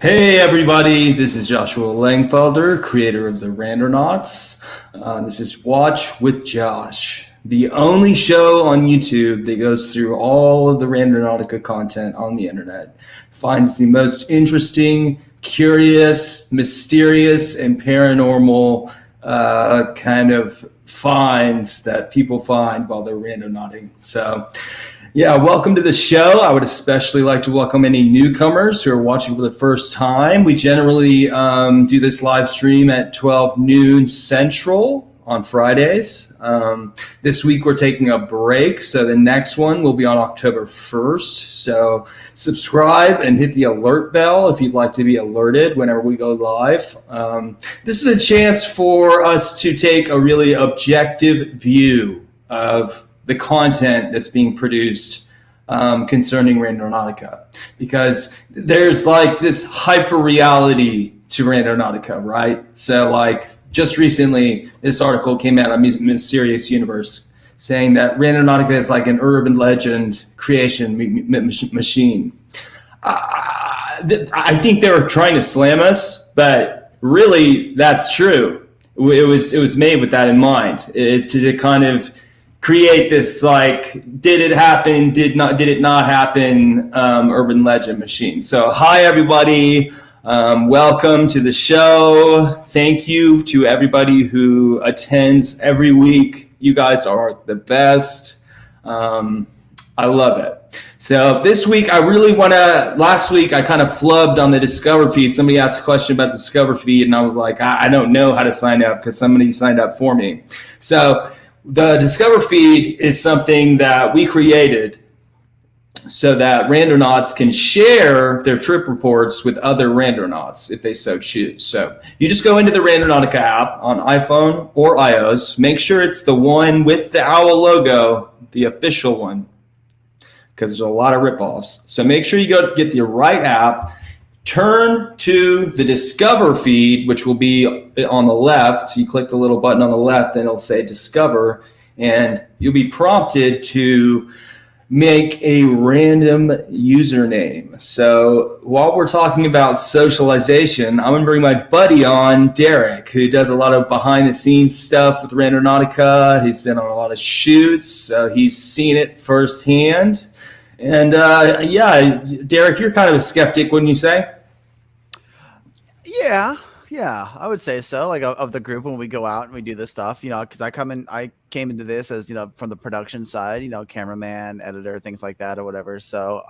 Hey everybody, this is Joshua Lengfelder, creator of the Randonauts. This is Watch with Josh, the only show on YouTube that goes through all of the Randonautica content on the internet, finds the most interesting, curious, mysterious, and paranormal kind of finds that people find while they're randonauting. So yeah, welcome to the show. I would especially like to welcome any newcomers who are watching for the first time. We generally do this live stream at 12 noon Central on Fridays. This week we're taking a break, so the next one will be on October 1st. So subscribe and hit the alert bell if you'd like to be alerted whenever we go live. This is a chance for us to take a really objective view of the content that's being produced concerning Randonautica, because there's like this hyper reality to Randonautica, right? So like just recently, this article came out on Mysterious Universe saying that Randonautica is like an urban legend creation machine. I think they were trying to slam us, but really that's true. It was made with that in mind, to kind of create this like, did it happen, did it not happen, urban legend machine. So hi everybody, welcome to the show. Thank you to everybody who attends every week. You guys are the best. I love it. So this week last week I kind of flubbed on the Discover feed. Somebody asked a question about the Discover feed and I was like, I don't know how to sign up because somebody signed up for me. So the Discover feed is something that we created so that randonauts can share their trip reports with other randonauts if they so choose. So you just go into the Randonautica app on iPhone or iOS. Make sure it's the one with the owl logo, the official one, because there's a lot of ripoffs. So make sure you go get the right app. Turn to the Discover feed, which will be on the left. You click the little button on the left and it'll say Discover, and you'll be prompted to make a random username. So while we're talking about socialization, I'm going to bring my buddy on, Derek, who does a lot of behind the scenes stuff with Randonautica. He's been on a lot of shoots, so he's seen it firsthand. And yeah, Derek, you're kind of a skeptic, wouldn't you say? Yeah, I would say so. Like of the group when we go out and we do this stuff, because I came into this as from the production side, cameraman, editor, things like that, or whatever. So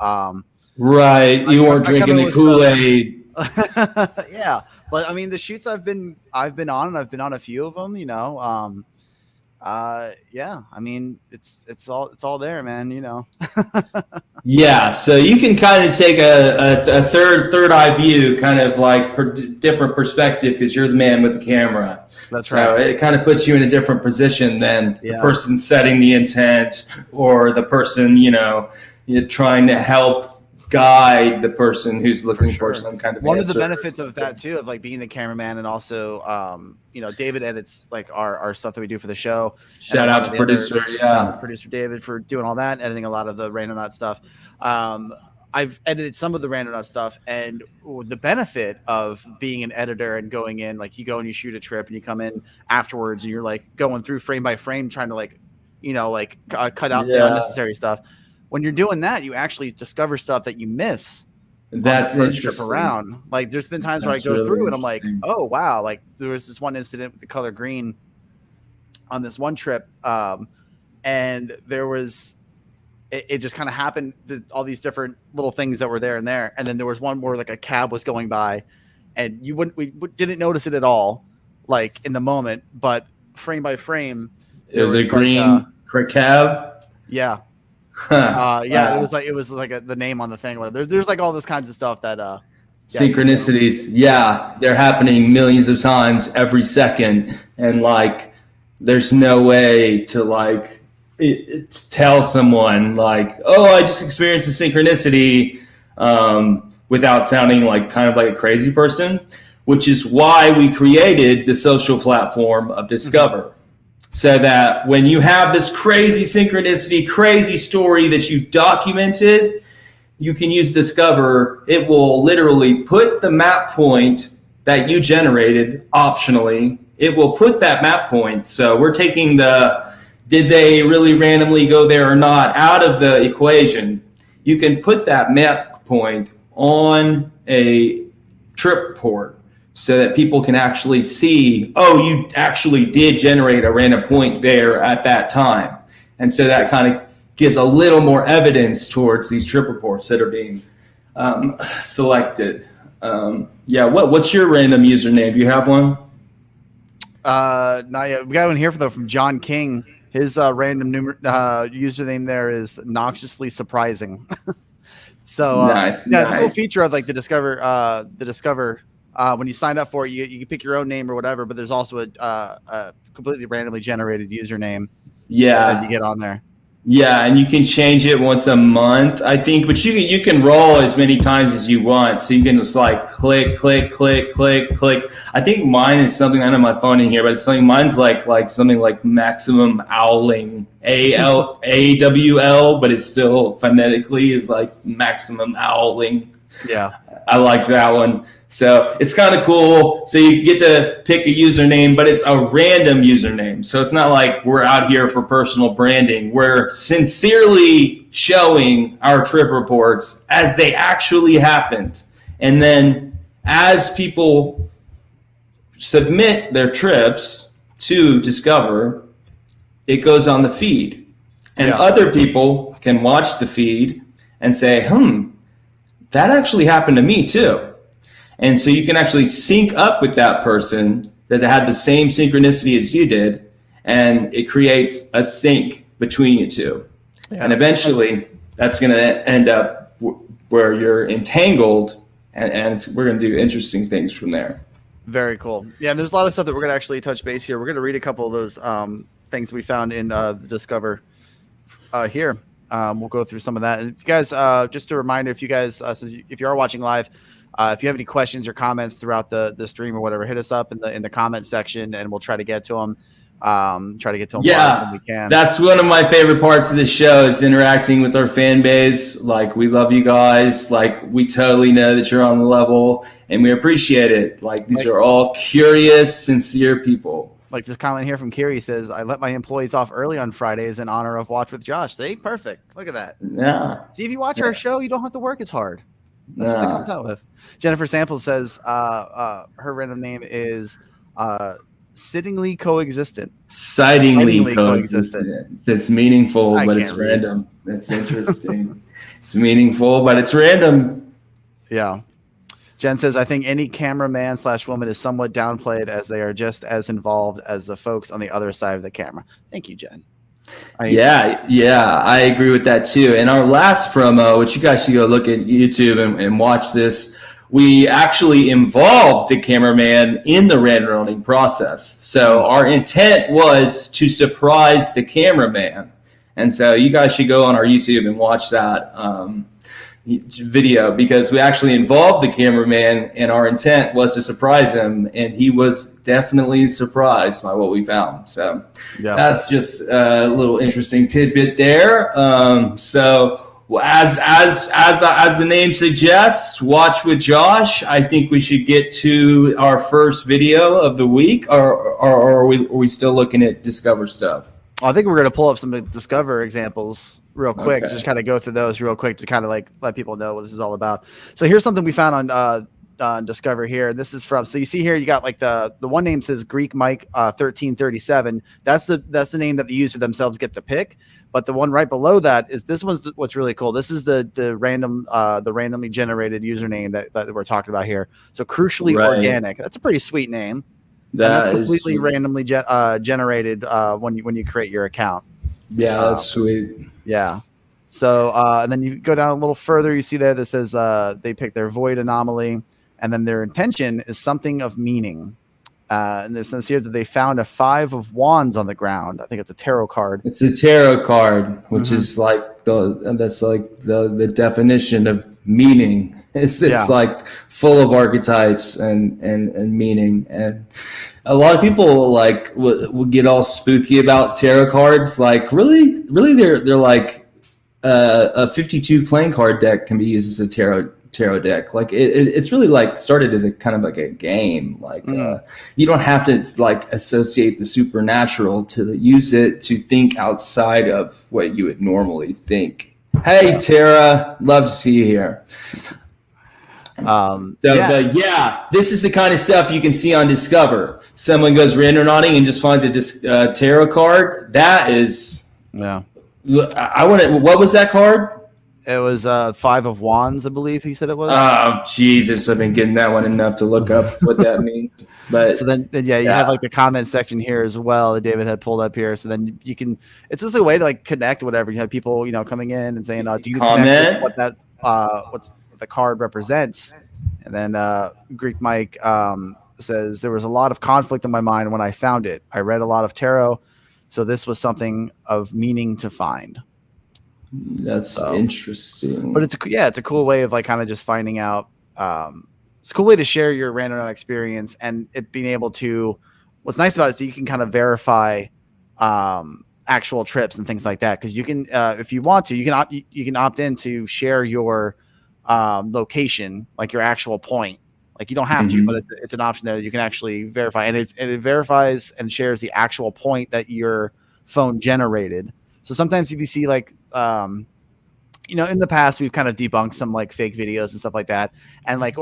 right, you weren't drinking the Kool-Aid. Yeah, but I mean the shoots I've been on, and I've been on a few of them. Yeah, I mean it's all there, man. Yeah, so you can kind of take a third eye view, kind of like different perspective, because you're the man with the camera. That's right. So it kind of puts you in a different position than the person setting the intent, or the person you're trying to help guide the person who's looking for some kind of one answer. of the benefits of that too, of like being the cameraman, and also David edits like our stuff that we do for the show. Shout out to producer producer David for doing all that, editing a lot of the Randonaut stuff. I've edited some of the Randonaut stuff, and the benefit of being an editor and going in, like you go and you shoot a trip and you come in afterwards and you're like going through frame by frame trying to cut out the unnecessary stuff. When you're doing that, you actually discover stuff that you miss. That's interesting. Trip around. Like there's been times where I go through and I'm like, oh wow, like there was this one incident with the color green on this one trip, and there was it just kind of happened, all these different little things that were there, and then there was one where like a cab was going by, and we didn't notice it at all, like in the moment, but frame by frame, it was a green cab. Yeah. Wow. It was like the name on the thing. There's like all this kinds of stuff that synchronicities. Yeah, they're happening millions of times every second, and like there's no way to like tell someone like, oh, I just experienced a synchronicity, without sounding like kind of like a crazy person, which is why we created the social platform of Discover. Mm-hmm. So that when you have this crazy synchronicity, crazy story that you documented, you can use Discover. It will literally put the map point that you generated optionally. It will put that map point. So we're taking the did they really randomly go there or not out of the equation. You can put that map point on a trip report so that people can actually see, oh, you actually did generate a random point there at that time. And so that kind of gives a little more evidence towards these trip reports that are being selected. What's your random username? Do you have one? Not yet. We got one here from John King. His random username there is noxiously surprising. So nice. It's a cool feature of like the Discover. When you sign up for it, you can pick your own name or whatever, but there's also a completely randomly generated username. That you get on there. Yeah, and you can change it once a month, I think, but you can roll as many times as you want. So you can just like click. I think mine is something, I don't have my phone in here, but it's something, mine's like something like maximum owling, AWL, but it's still phonetically is like maximum owling. Yeah. I like that one. So it's kind of cool. So you get to pick a username, but it's a random username. So it's not like we're out here for personal branding. We're sincerely showing our trip reports as they actually happened. And then as people submit their trips to Discover, it goes on the feed. And other people can watch the feed and say, that actually happened to me too. And so you can actually sync up with that person that had the same synchronicity as you did, and it creates a sync between you two. Yeah. And eventually that's going to end up where you're entangled, and we're going to do interesting things from there. Very cool. Yeah, and there's a lot of stuff that we're going to actually touch base here. We're going to read a couple of those things we found in the Discover here. We'll go through some of that. And if you guys, just a reminder, if you guys, if you are watching live, if you have any questions or comments throughout the stream or whatever, hit us up in the comment section, and we'll try to get to them. Yeah, when we can. That's one of my favorite parts of the show is interacting with our fan base. Like, we love you guys. Like, we totally know that you're on the level, and we appreciate it. Like, these are all curious, sincere people. Like this comment here from Kiri says, I let my employees off early on Fridays in honor of Watch with Josh. See, perfect. Look at that. Yeah. See, if you watch our show, you don't have to work as hard. That's what it comes out with. Jennifer Samples says her random name is Sittingly Coexistent. Sightingly coexistent. It's meaningful, but it's random. That's interesting. It's meaningful, but it's random. Yeah. Jen says, I think any cameraman / woman is somewhat downplayed as they are just as involved as the folks on the other side of the camera. Thank you, Jen. I agree with that too. And our last promo, which you guys should go look at YouTube and watch this, we actually involved the cameraman in the random process. So our intent was to surprise the cameraman. And so you guys should go on our YouTube and watch that video, because we actually involved the cameraman and our intent was to surprise him, and he was definitely surprised by what we found. So that's just a little interesting tidbit there. So as the name suggests, Watch with Josh, I think we should get to our first video of the week, or are we still looking at Discover stuff? I think we're going to pull up some Discover examples real quick. Okay. Just kind of go through those real quick to kind of like let people know what this is all about. So here's something we found on Discover here. This is from, so you see here, you got like the one name says Greek Mike 1337. That's the name that the user themselves get to pick. But the one right below that is, this one's what's really cool. This is the randomly generated username that we're talking about here. So Crucially Organic. That's a pretty sweet name. That's completely randomly generated when you create your account. Yeah, that's sweet. Yeah. So and then you go down a little further, you see there that says they pick their void anomaly, and then their intention is something of meaning. And it says here that they found a 5 of wands on the ground. I think it's a tarot card. It's a tarot card, which is like the definition of meaning. It's like full of archetypes and meaning. And a lot of people like will get all spooky about tarot cards. Like really they're like a 52 playing card deck can be used as a tarot deck. Like it's really like started as a kind of like a game. Like you don't have to like associate the supernatural to use it to think outside of what you would normally think. Hey, Tara, love to see you here. But this is the kind of stuff you can see on Discover. Someone goes randonauting and just finds a tarot card. That is, I want to. What was that card? It was 5 of Wands, I believe he said it was. Oh Jesus! I've been getting that one enough to look up what that means. But so then you have like the comment section here as well that David had pulled up here. So then you can. It's just a way to like connect whatever. You have people coming in and saying, "Do you connect with what that what's the card represents?" And then Greek Mike says there was a lot of conflict in my mind when I found it. I read a lot of tarot, so this was something of meaning to find. That's interesting. But it's a cool way of like kind of just finding out. It's a cool way to share your random experience and it being able to. What's nice about it is that you can kind of verify actual trips and things like that because you can, if you want to, you can opt in to share your location, like your actual point. Like you don't have to, but it's an option there that you can actually verify, and it verifies and shares the actual point that your phone generated. So sometimes if you see like, in the past we've kind of debunked some like fake videos and stuff like that, and like,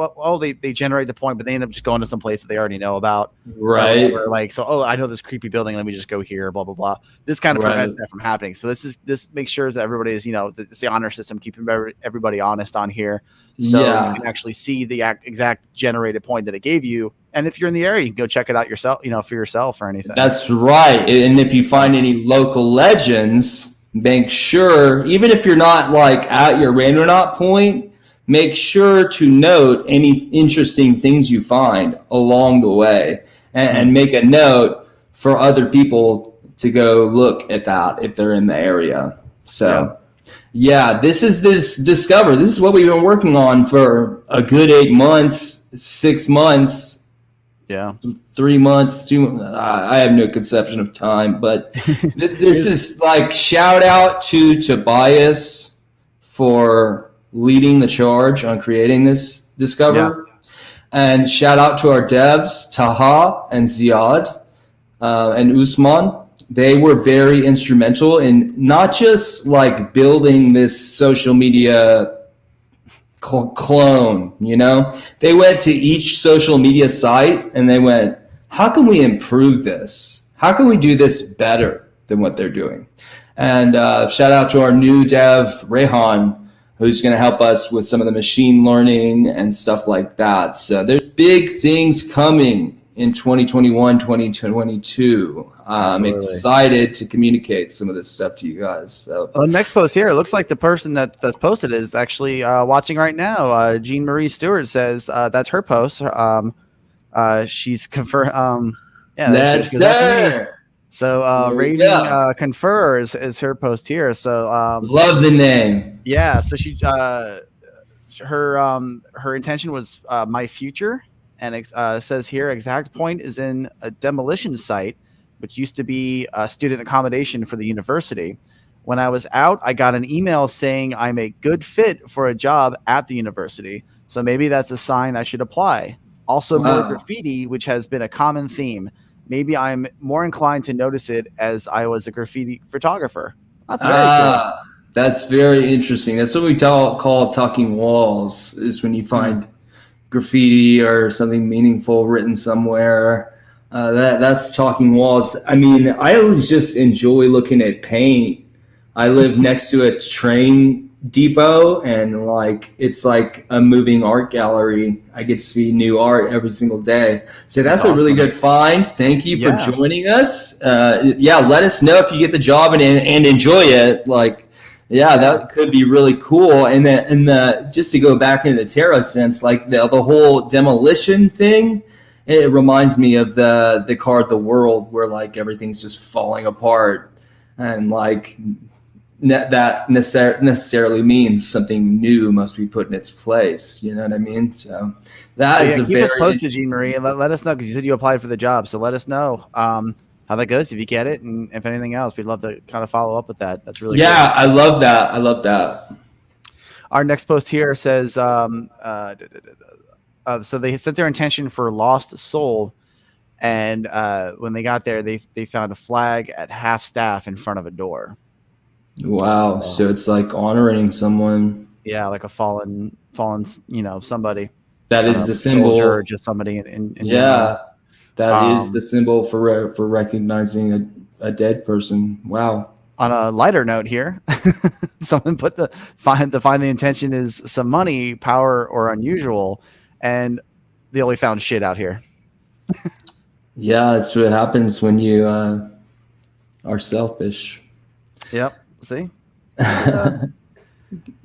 they generate the point, but they end up just going to some place that they already know about, right? Like, so I know this creepy building, let me just go here, blah blah blah. This kind of prevents that from happening. So this makes sure that everybody is, it's the honor system, keeping everybody honest on here, so you can actually see the exact generated point that it gave you. And if you're in the area, you can go check it out yourself, for yourself or anything. That's right. And if you find any local legends, make sure, even if you're not like at your randonaut point, make sure to note any interesting things you find along the way and make a note for other people to go look at that if they're in the area. So this is Discover. This is what we've been working on for a good 8 months, 6 months. 3 months, I have no conception of time, but this is like shout out to Tobias for leading the charge on creating this Discover, and shout out to our devs Taha and Ziad and Usman. They were very instrumental in not just like building this social media clone, they went to each social media site and they went, how can we improve this? How can we do this better than what they're doing? And shout out to our new dev, Rehan, who's going to help us with some of the machine learning and stuff like that. So there's big things coming in 2021, 2022. I'm excited to communicate some of this stuff to you guys. So the next post here, it looks like the person that's posted is actually watching right now. Jean Marie Stewart says that's her post. She's confirmed. That's her. So Raven Confer is her post here. So love the name. Yeah. So she her intention was my future, and it says here exact point is in a demolition site, which used to be a student accommodation for the university. When I was out, I got an email saying I'm a good fit for a job at the university. So maybe that's a sign I should apply. Also, more graffiti, which has been a common theme. Maybe I'm more inclined to notice it as I was a graffiti photographer. That's very cool. That's very interesting. That's what we call talking walls, is when you find graffiti or something meaningful written somewhere. That's talking walls. I mean, I always just enjoy looking at paint. I live next to a train depot, and like it's like a moving art gallery. I get to see new art every single day. So that's awesome. A really good find. Thank you for joining us. Let us know if you get the job and enjoy it. That could be really cool. And then just to go back into the tarot sense, like the whole demolition thing. It reminds me of the card The World, where like everything's just falling apart, and like that necessarily means something new must be put in its place. You know what I mean? So that is keep us posted, Jean Marie, and let us know, because you said you applied for the job. So let us know. how that goes, if you get it, and if anything else, we'd love to kind of follow up with that. That's really cool. I love that. I love that. Our next post here says, so they set their intention for Lost Soul, and when they got there, they found a flag at half staff in front of a door. Wow. So it's like honoring someone. Yeah, like a fallen, somebody. That is the symbol. Soldier or just somebody in that is the symbol for recognizing a dead person. Wow. On a lighter note here, someone put find the intention is some money, power, or unusual, and they only found shit out here. Yeah, that's what happens when you are selfish. Yep. See?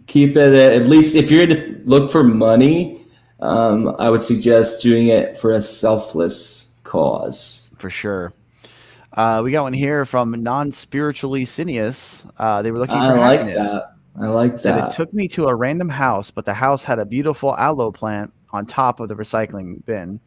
Keep it at least if you're to look for money, I would suggest doing it for a selfless cause. For sure. We got one here from Non-Spiritually Cineus. They were looking for happiness. I like that. It took me to a random house, but the house had a beautiful aloe plant on top of the recycling bin.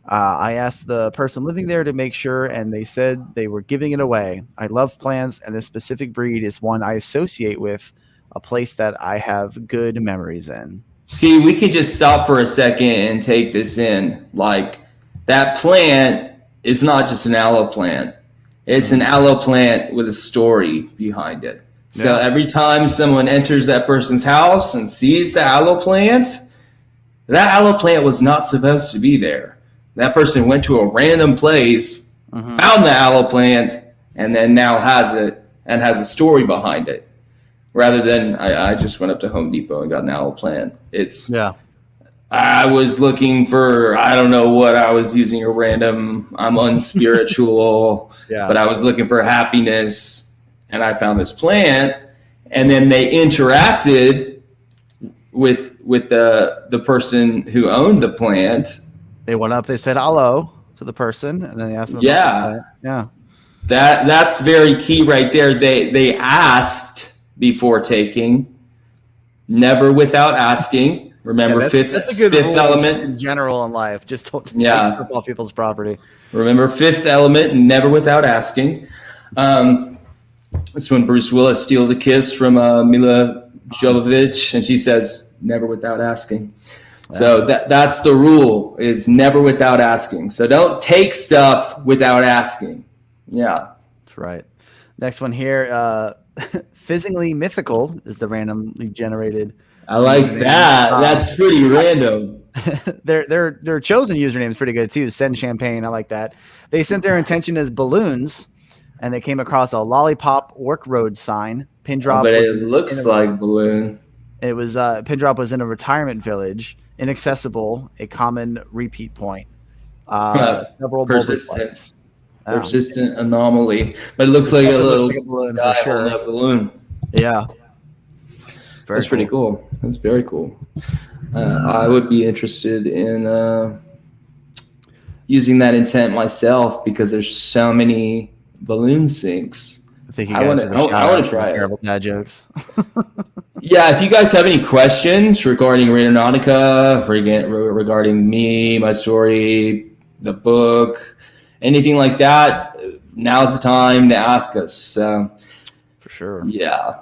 I asked the person living there to make sure, and they said they were giving it away. I love plants, and this specific breed is one I associate with a place that I have good memories in. See, we could just stop for a second and take this in. Like, that plant is not just an aloe plant. It's an aloe plant with a story behind it. So every time someone enters that person's house and sees the aloe plant, that aloe plant was not supposed to be there. That person went to a random place, found the aloe plant, and then now has it and has a story behind it. Rather than I just went up to Home Depot and got an aloe plant. I was looking for, I don't know what I was using, I'm unspiritual, but I was looking for happiness, and I found this plant, and then they interacted with the person who owned the plant. They went up, they said hello to the person, and then they asked them about the plant. That's very key right there. They asked before taking, never without asking. Remember, that's a good fifth element in general in life. Just don't take stuff off people's property. Remember, fifth element, never without asking. It's when Bruce Willis steals a kiss from Mila Jovovich, and she says, never without asking. Wow. So that's the rule, is never without asking. So don't take stuff without asking. Yeah. That's right. Next one here, Fizzingly Mythical is the randomly generated. I like that. That's pretty random. Their chosen username is pretty good too. Send Champagne. I like that. They sent their intention as balloons, and they came across a lollipop work road sign. Pin drop. But it looks like balloon. It was pin drop was in a retirement village, inaccessible, a common repeat point. Several persistent anomaly, but it looks like a little balloon guy for sure. holding a balloon. Yeah. That's pretty cool. That's very cool. I would be interested in using that intent myself because there's so many balloon sinks. I think you guys I want to try it. Terrible dad jokes. Yeah, if you guys have any questions regarding Randonautica, regarding me, my story, the book, anything like that, now's the time to ask us. So, for sure. Yeah.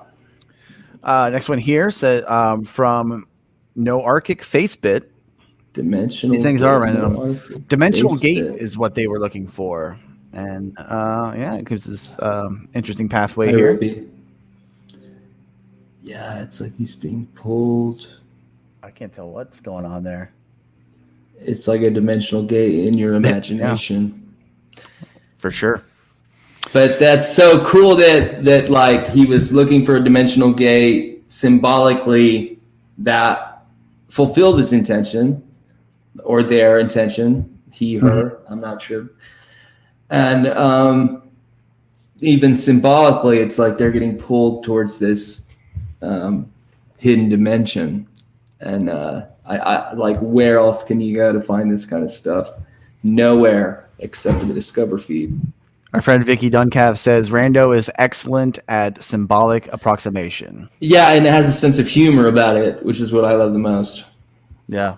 Next one here says from Noarchic Facebit. Dimensional. These things are random. Dimensional gate is what they were looking for, and it gives this interesting pathway here. Yeah, it's like he's being pulled. I can't tell what's going on there. It's like a dimensional gate in your imagination. Yeah. For sure. But that's so cool that like he was looking for a dimensional gate symbolically that fulfilled his intention or their intention, he, her, I'm not sure. And even symbolically, it's like they're getting pulled towards this hidden dimension. And I like, where else can you go to find this kind of stuff? Nowhere except for the Discover feed. Our friend Vicky Duncav says Rando is excellent at symbolic approximation. Yeah, and it has a sense of humor about it, which is what I love the most. Yeah.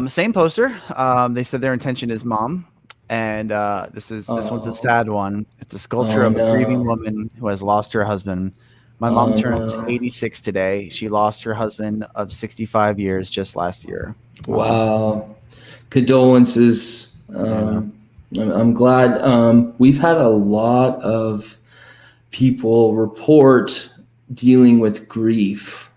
Same poster. They said their intention is mom. And this one's a sad one. It's a sculpture of no. a grieving woman who has lost her husband. My mom turns 86 today. She lost her husband of 65 years just last year. Wow. Condolences. I'm glad. We've had a lot of people report dealing with grief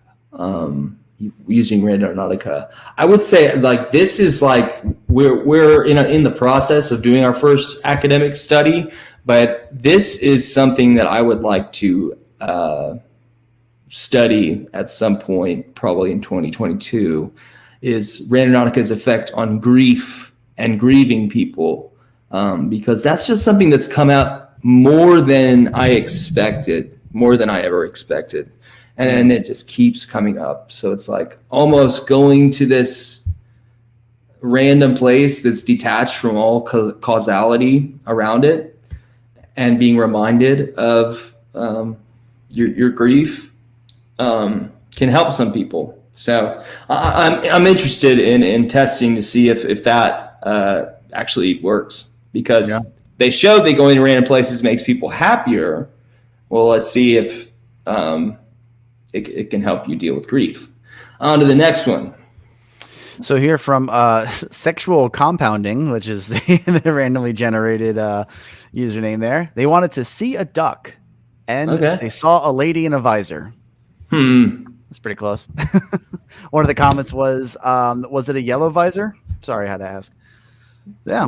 using Randonautica. I would say like this is like we're in the process of doing our first academic study, but this is something that I would like to study at some point, probably in 2022, is Randonautica's effect on grief and grieving people, because that's just something that's come out more than I expected, more than I ever expected. And it just keeps coming up. So it's like almost going to this random place that's detached from all causality around it and being reminded of your grief can help some people. So I'm interested in testing to see if that actually works, because they showed that going to random places makes people happier. Well, let's see if it can help you deal with grief. On to the next one. So here from Sexual Compounding, which is the randomly generated username there. They wanted to see a duck, and they saw a lady in a visor. That's pretty close. One of the comments was it a yellow visor? Sorry, I had to ask. Yeah,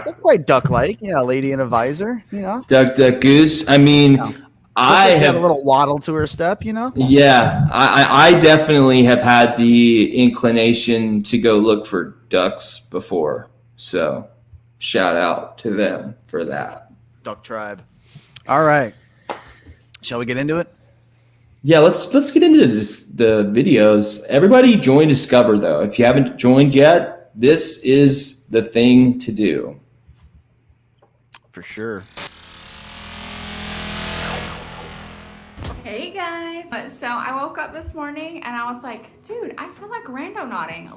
that's quite duck-like. Yeah, a lady in a visor, you know. Duck, duck, goose. I mean, I have a little waddle to her step, you know. Yeah, I definitely have had the inclination to go look for ducks before. So, shout out to them for that. Duck tribe. All right, shall we get into it? Yeah, let's get into the videos. Everybody join Discover though. If you haven't joined yet, this is the thing to do. For sure. Hey guys. So I woke up this morning and I was like, dude, I feel like randonauting.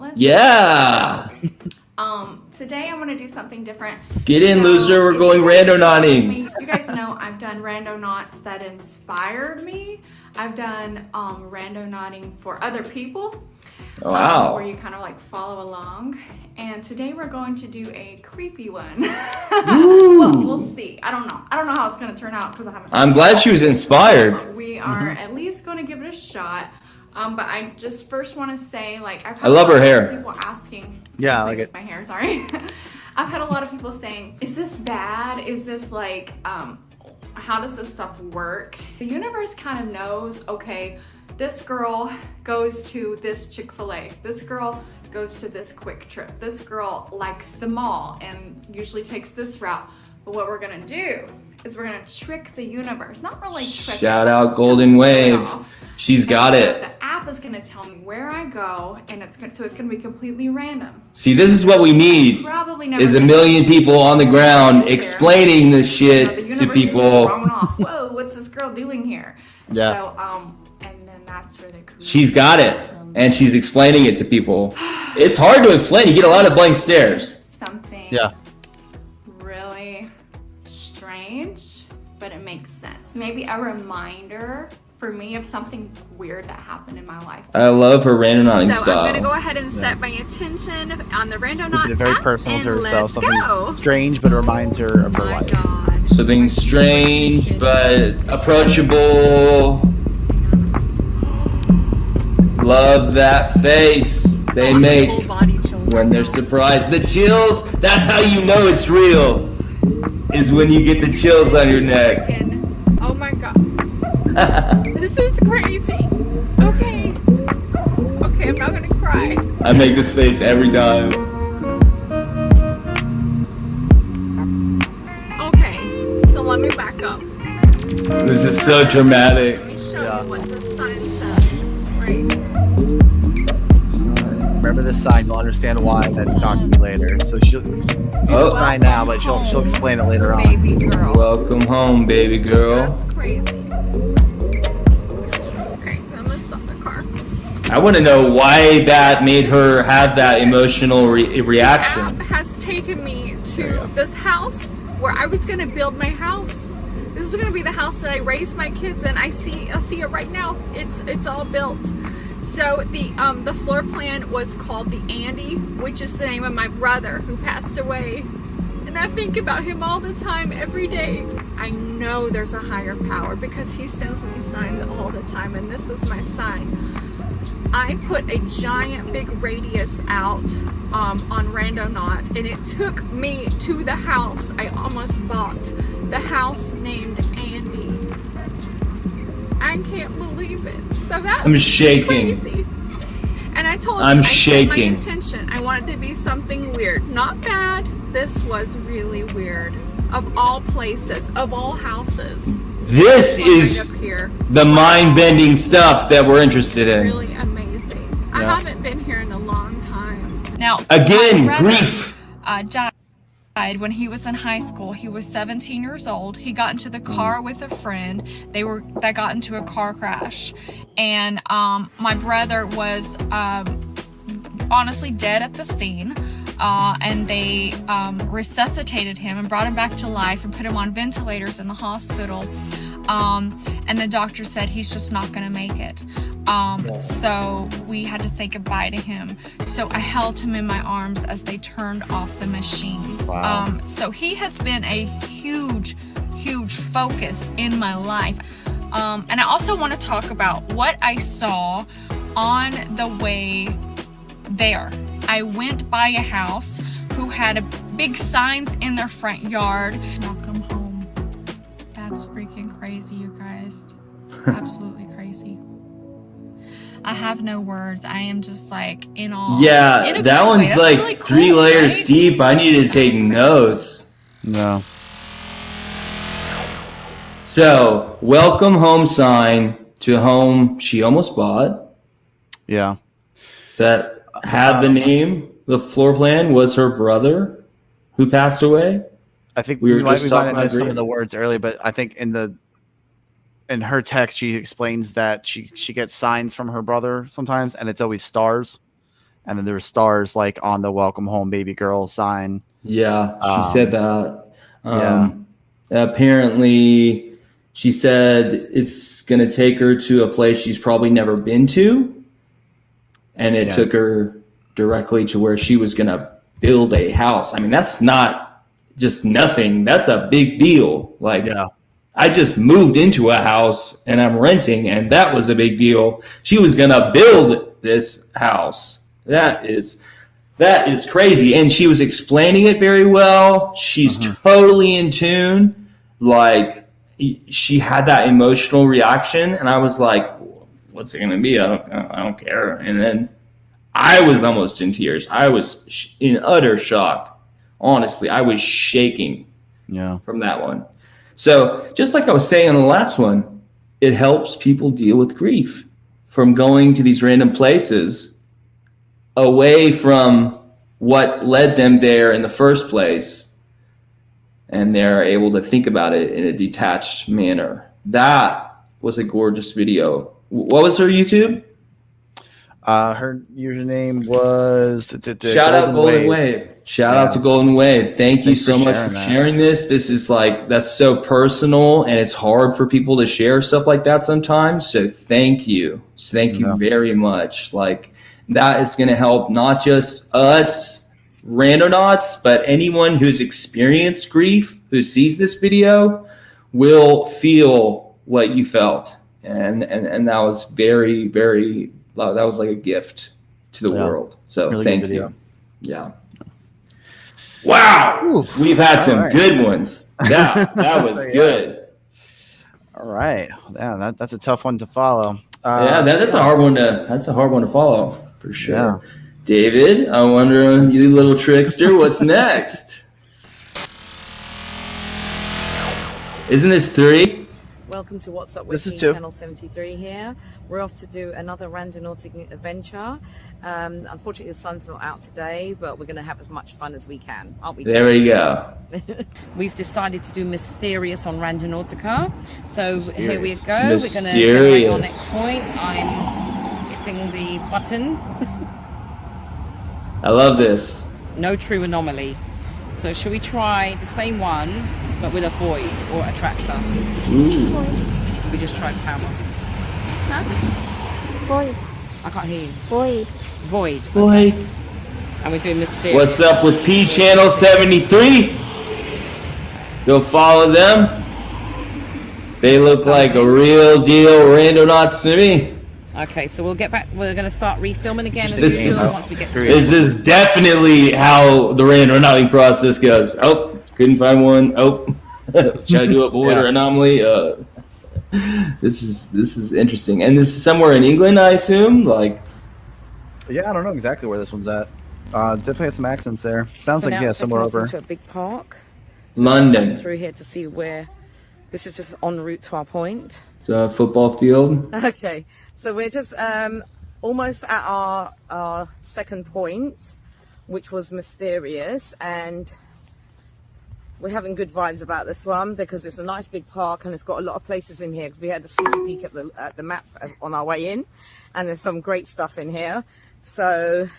Today I'm going to do something different. Get in, loser. We're going randonauting. You guys know I've done randonauts that inspired me. I've done randonauting for other people. Wow. Where you kind of like follow along. And today we're going to do a creepy one. Well, we'll see. I don't know how it's going to turn out because I haven't. I'm glad she was inspired. We are at least going to give it a shot. But I just first want to say, like, I love her hair. People asking. Yeah, I like it. My hair, sorry. I've had a lot of people saying, "Is this bad? Is this like, how does this stuff work?" The universe kind of knows. Okay, this girl goes to this Chick-fil-A. This girl goes to this Quick Trip. This girl likes the mall and usually takes this route. But what we're gonna do is we're gonna trick the universe. Not really trick. Shout out Golden Wave. She's got it. The app is gonna tell me where I go, and it's gonna be completely random. See, this is what we need. Is a million people on the ground explaining this shit to people. Whoa, what's this girl doing here? Yeah. So, and then that's where the she's got it, and she's explaining it to people. It's hard to explain. You get a lot of blank stares. Something. Yeah. Really strange, but it makes sense. Maybe a reminder for me of something weird that happened in my life. I love her randonauting so style. I'm gonna go ahead and set my attention on the Randonaut very app, personal to herself. Something go. strange, but it reminds her of her life. God. Something strange but approachable. Love that face they make when they're surprised. The chills, that's how you know it's real, is when you get the chills on your neck. Oh my God. This is crazy. Okay, I'm not gonna cry. I make this face every time. Okay, so let me back up. This is so dramatic. Let me show you what the sign says. Right. Remember this sign, you'll understand why, and then talk to me later. So she's a sign now, but she'll explain it later on. Baby girl. Welcome home, baby girl. That's crazy. Okay, I'm gonna stop the car. I want to know why that made her have that emotional reaction. The app has taken me to this house where I was going to build my house. This is going to be the house that I raised my kids in. I see it right now. It's all built. So the floor plan was called the Andy, which is the name of my brother who passed away. And I think about him all the time, every day. I know there's a higher power because he sends me signs all the time, and this is my sign. I put a giant big radius out on Randonautica, and it took me to the house I almost bought. The house named Andy. I can't believe it. So that's I'm shaking. Crazy. And I told you, I'm I set shaking. my intention. I wanted to be something weird. Not bad. This was really weird. Of all places, of all houses. This is up here. the mind-bending stuff that we're interested in. Really amazing. I haven't been here in a long time. Now, Again, my brother, grief. died when he was in high school. He was 17 years old. He got into the car with a friend. They got into a car crash, and my brother was honestly dead at the scene. And they resuscitated him and brought him back to life and put him on ventilators in the hospital. And the doctor said he's just not going to make it. So we had to say goodbye to him. So I held him in my arms as they turned off the machines. Wow. So he has been a huge, huge focus in my life. And I also want to talk about what I saw on the way there. I went by a house who had big signs in their front yard. Welcome home. That's freaking crazy, you guys. Absolutely crazy. I have no words. I am just like in awe. Yeah, that one's like really 3 cool, layers right? deep. I need to take notes. No. So, welcome home sign to a home she almost bought. Yeah. That had the name, the floor plan was her brother who passed away. I think we were might just have talking about missed some grief. of the words earlier, but I think in her text she explains that she gets signs from her brother sometimes, and it's always stars, and then there's stars like on the welcome home baby girl sign. Yeah, she said that. Yeah. Apparently, she said it's going to take her to a place she's probably never been to. And it took her directly to where she was going to build a house. I mean, that's not just nothing. That's a big deal. Like, I just moved into a house and I'm renting, and that was a big deal. She was going to build this house. That is crazy. And she was explaining it very well. She's totally in tune. Like, she had that emotional reaction, and I was like, what's it going to be? I don't care. And then I was almost in tears. I was in utter shock. Honestly, I was shaking from that one. So just like I was saying on the last one, it helps people deal with grief from going to these random places away from what led them there in the first place. And they're able to think about it in a detached manner. That was a gorgeous video. What was her YouTube? Her username was Shout out Golden Wave. Shout out to Golden Wave. Thanks you so much for sharing this. This is that's so personal, and it's hard for people to share stuff like that sometimes. So thank you. Thank you very much. Like, that is going to help not just us randonauts, but anyone who's experienced grief, who sees this video, will feel what you felt. And that was very, very, that was like a gift to the world. So really thank you. Yeah. Wow. Ooh, we've had some good ones. Yeah, that was good. All right. Yeah, that's a tough one to follow. That's a hard one to follow for sure. Yeah. David, I wonder, you little trickster, what's next? Isn't this 3? Welcome to What's Up with me, Channel 73 here. We're off to do another Randonautica adventure. Unfortunately, the sun's not out today, but we're going to have as much fun as we can, aren't we? There we go. We've decided to do Mysterious on Randonautica. So here we go. Mysterious. We're going to generate our next point. selecting the button. I love this. No true anomaly. So should we try the same one, but with a void or attractor? Ooh. We just tried power. Huh? Void. I can't hear you. Void. Void. Boy. And we're doing mysterious. What's up with P Channel 73? Go follow them. They look like a real deal randonauts to me. Okay, so we'll get back. We're going to start refilming again. This once we get to is definitely how the randonauting process goes. Oh, couldn't find one. Oh, try to do a void or anomaly. This is interesting, and this is somewhere in England, I assume. Like, yeah, I don't know exactly where this one's at. Definitely had some accents there. Sounds like somewhere over. To a big park. London. Through here to see where. This is just en route to our point. Football field. Okay, so we're just almost at our second point, which was mysterious, and we're having good vibes about this one because it's a nice big park and it's got a lot of places in here. Because we had a sneaky peek at the map on our way in, and there's some great stuff in here. So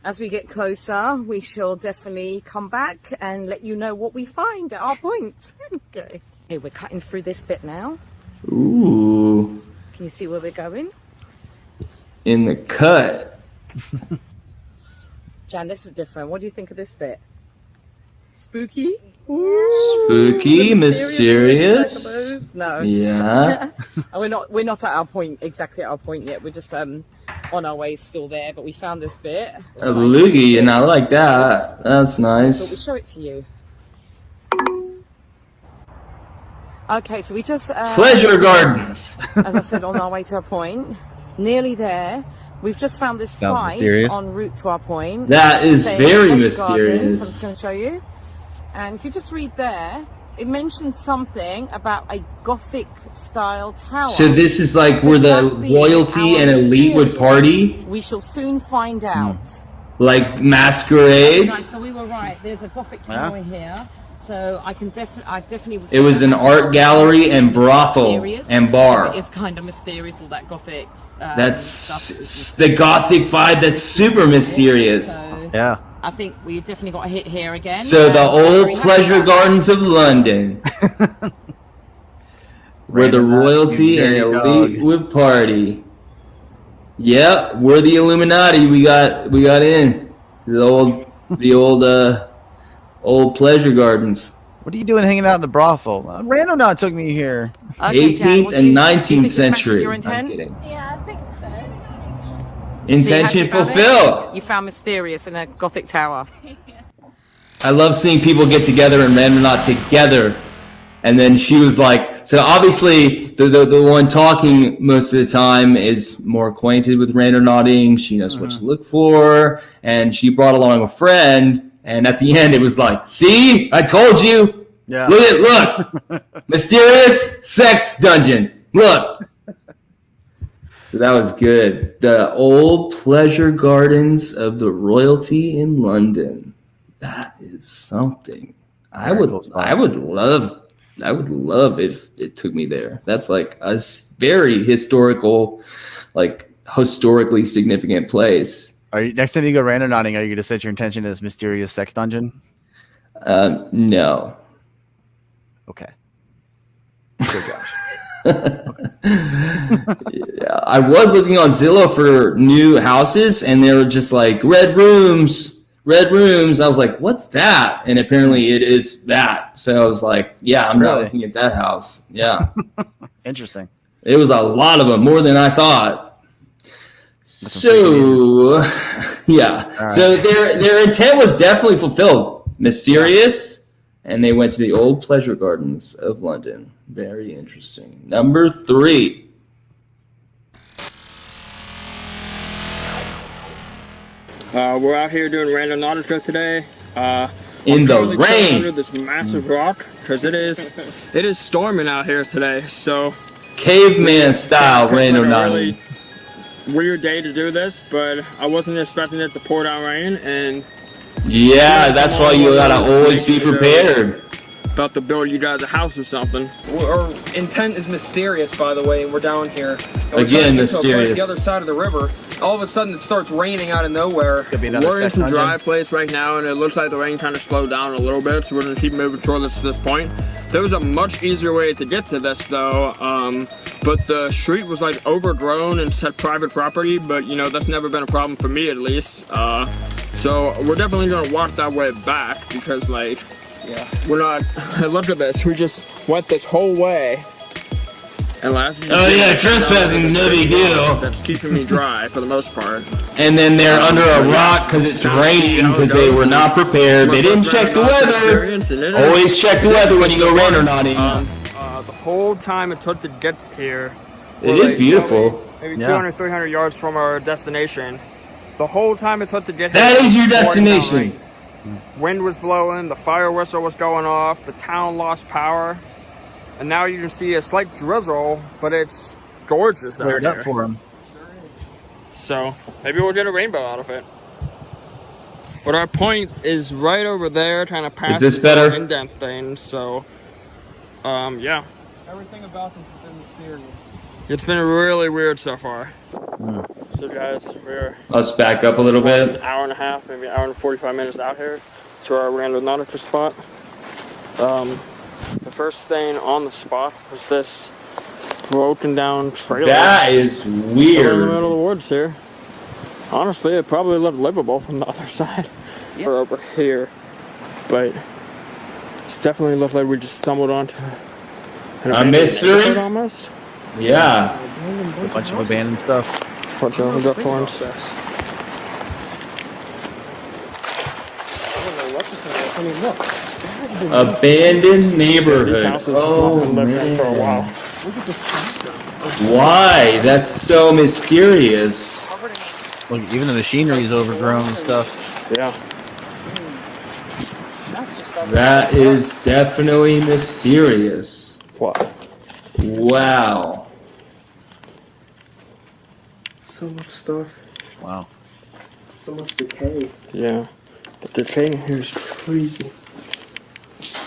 as we get closer, we shall definitely come back and let you know what we find at our point. Okay. Okay, we're cutting through this bit now. Ooh. Can you see where we're going? In the cut. Jan, this is different. What do you think of this bit? Spooky? Spooky, mysterious. No. Yeah. We're not at our point, exactly at our point yet. We're just on our way still there, but we found this bit. A loogie, and I like that. That's nice. So we'll show it to you. Okay, so we just Pleasure Gardens. as I said, on our way to our point, nearly there. We've just found this site en route to our point. That is very Pleasure mysterious. Gardens. I'm just going to show you. And if you just read there, it mentions something about a Gothic style tower. So this is like where the royalty and elite would party? We shall soon find out. Like masquerades? So we were right. There's a Gothic tower here. So I definitely was. It was an art gallery and brothel and bar. It's kind of mysterious, all that Gothic That's stuff. the Gothic vibe. That's super mysterious. So Yeah. I think we definitely got a hit here again. So the old pleasure gardens of London, where the royalty and elite would party. Yep, we're the Illuminati. We got in the old pleasure gardens. What are you doing hanging out in the brothel? Randonaut took me here. Okay, 18th Jan, and 19th century. century. I'm kidding. Yeah, I think so. Intention fulfilled. You found mysterious in a Gothic tower. I love seeing people get together and Randonaut together. And then she was like, so obviously the one talking most of the time is more acquainted with randonauting. She knows what to look for. And she brought along a friend. And at the end, it was like, see, I told you. Yeah. Look. Mysterious sex dungeon. Look. So that was good. The old pleasure gardens of the royalty in London. That is something. I would love if it took me there. That's like a very historically significant place. Are you, next time you go randonauting, are you going to set your intention to this mysterious sex dungeon? No. Okay. Good Josh. Yeah, I was looking on Zillow for new houses, and they were just like red rooms. I was like, what's that? And apparently it is that. So I was like, yeah, I'm not looking at that house. Yeah. Interesting. It was a lot of them, more than I thought. So, yeah. Right. So their intent was definitely fulfilled. Mysterious, and they went to the old pleasure gardens of London. Very interesting. Number 3. We're out here doing Randonautica today. In the rain. Under this massive rock because it is storming out here today. So caveman style Randonautica. Weird day to do this, but I wasn't expecting it to pour down rain, and yeah, that's why you gotta always be prepared. About to build you guys a house or something. intent is mysterious, by the way, and we're down here. And Again, we're trying to get to a place mysterious. the other side of the river. All of a sudden, it starts raining out of nowhere. It's gonna be another We're in sex some dungeon. dry place right now, and it looks like the rain kind of slowed down a little bit, so we're gonna keep moving toward this point. There was a much easier way to get to this, though, but the street was like overgrown and said private property, but you know, that's never been a problem for me, at least. So we're definitely gonna walk that way back, because like, yeah, we're not, look at this, we just went this whole way. And last Oh yeah, trespassing, no big deal. That's keeping me dry for the most part. And then they're under a rock because it's raining because they were not prepared. They didn't check the weather. Always check the weather when you go randonauting. The whole time it took to get here. It is beautiful. Maybe 200, 300 yards from our destination. The whole time it took to get here. That is your destination. Wind was blowing, the fire whistle was going off, the town lost power. And now you can see a slight drizzle, but it's gorgeous out Cleared here. up for him. So maybe we'll get a rainbow out of it. But our point is right over there, trying to pass this better? indent thing. So, yeah. Everything about this has been mysterious. It's been really weird so far. So guys, we're Let's back up a little bit. an hour and a half, maybe an hour and 45 minutes out here to our Randonautica spot. The first thing on the spot was this broken down trailer. That is Still in the weird. middle of the woods here. Honestly, it probably looked livable from the other side or over here, but it's definitely looked like we just stumbled onto an abandoned mystery? neighborhood almost. Yeah. A bunch of abandoned stuff. Bunch of hookup thorns. Abandoned neighborhood. These houses have Oh not been lived in for a man. while. Why? That's so mysterious. Look, even the machinery is overgrown and stuff. Yeah. That is definitely mysterious. What? Wow. So much stuff. Wow. So much decay. Yeah. The decay here is crazy.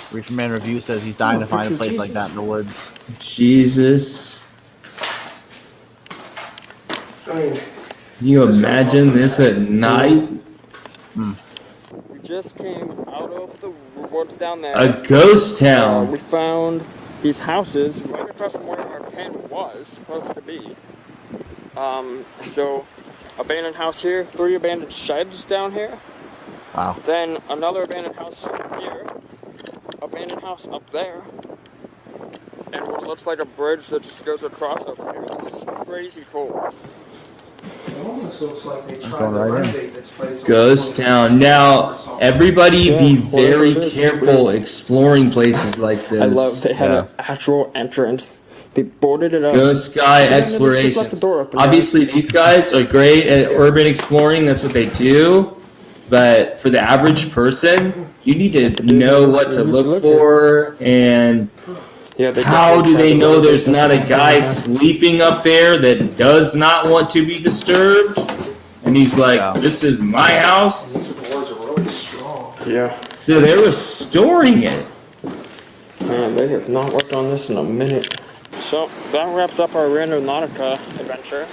Reeferman Review says he's dying to find a place like that in the woods. Jesus. I mean, Can you imagine this at night? we just came out of the woods down there. A ghost town. We found these houses right across from where our pen was supposed to be. So, abandoned house here, 3 abandoned sheds down here. Wow. Then another abandoned house here, abandoned house up there, and what looks like a bridge that just goes across over here. This is crazy cool. It almost looks like they tried to going right in. renovate this place. Ghost town. Now, everybody be Yeah, very whatever it is, it's careful weird. exploring places like this. I love they had an actual entrance. They boarded it up. Ghost guy And then they just exploration. left the door open. Obviously, these guys are great at urban exploring. That's what they do. But for the average person, you need to know what to look for, and Yeah, they how do definitely they tried to know renovate there's this. not a guy sleeping up there that does not want to be disturbed? And he's like, Yeah. "This is my house." The words are really strong. Yeah, So they're restoring it. man, they have not worked on this in a minute. So that wraps up our Randonautica adventure.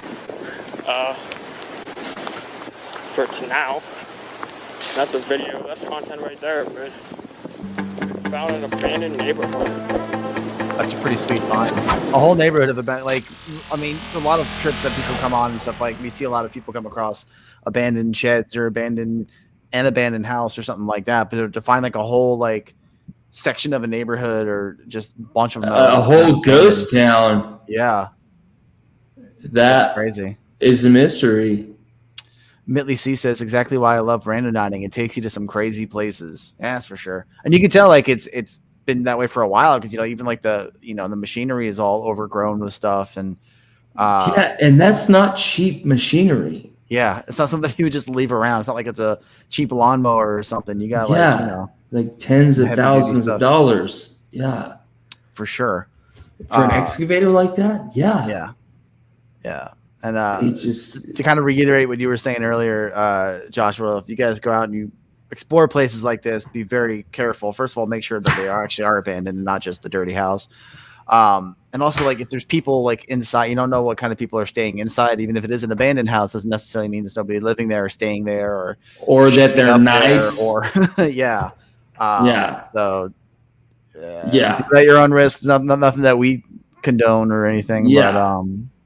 For now. That's a video, that's content right there, but we found an abandoned neighborhood. That's a pretty sweet find. A whole neighborhood of abandoned, like, I mean, a lot of trips that people come on and stuff, like, we see a lot of people come across abandoned sheds or an abandoned house or something like that, but to find, like, a whole, like, section of a neighborhood or just a bunch of them. A whole ghost town. Yeah, That that's crazy. is a mystery. Mitley C says exactly why I love randonauting. It takes you to some crazy places. Yeah, that's for sure. And you can tell like it's been that way for a while because even like the machinery is all overgrown with stuff and Yeah, and that's not cheap machinery. yeah, it's not something you would just leave around. It's not like it's a cheap lawnmower or something. You got like tens of heavy-duty thousands stuff. of dollars. Yeah, for sure. for an excavator like that. Yeah. And It just to kind of reiterate what you were saying earlier, Joshua, if you guys go out and you explore places like this, be very careful. First of all, make sure that they are abandoned and not just the dirty house. And also, like, if there's people like inside, you don't know what kind of people are staying inside. Even if it is an abandoned house, doesn't necessarily mean there's nobody living there or staying there, or that they're up nice. there, or yeah. So Yeah. do at your own risk. Nothing that we condone or anything. Yeah. But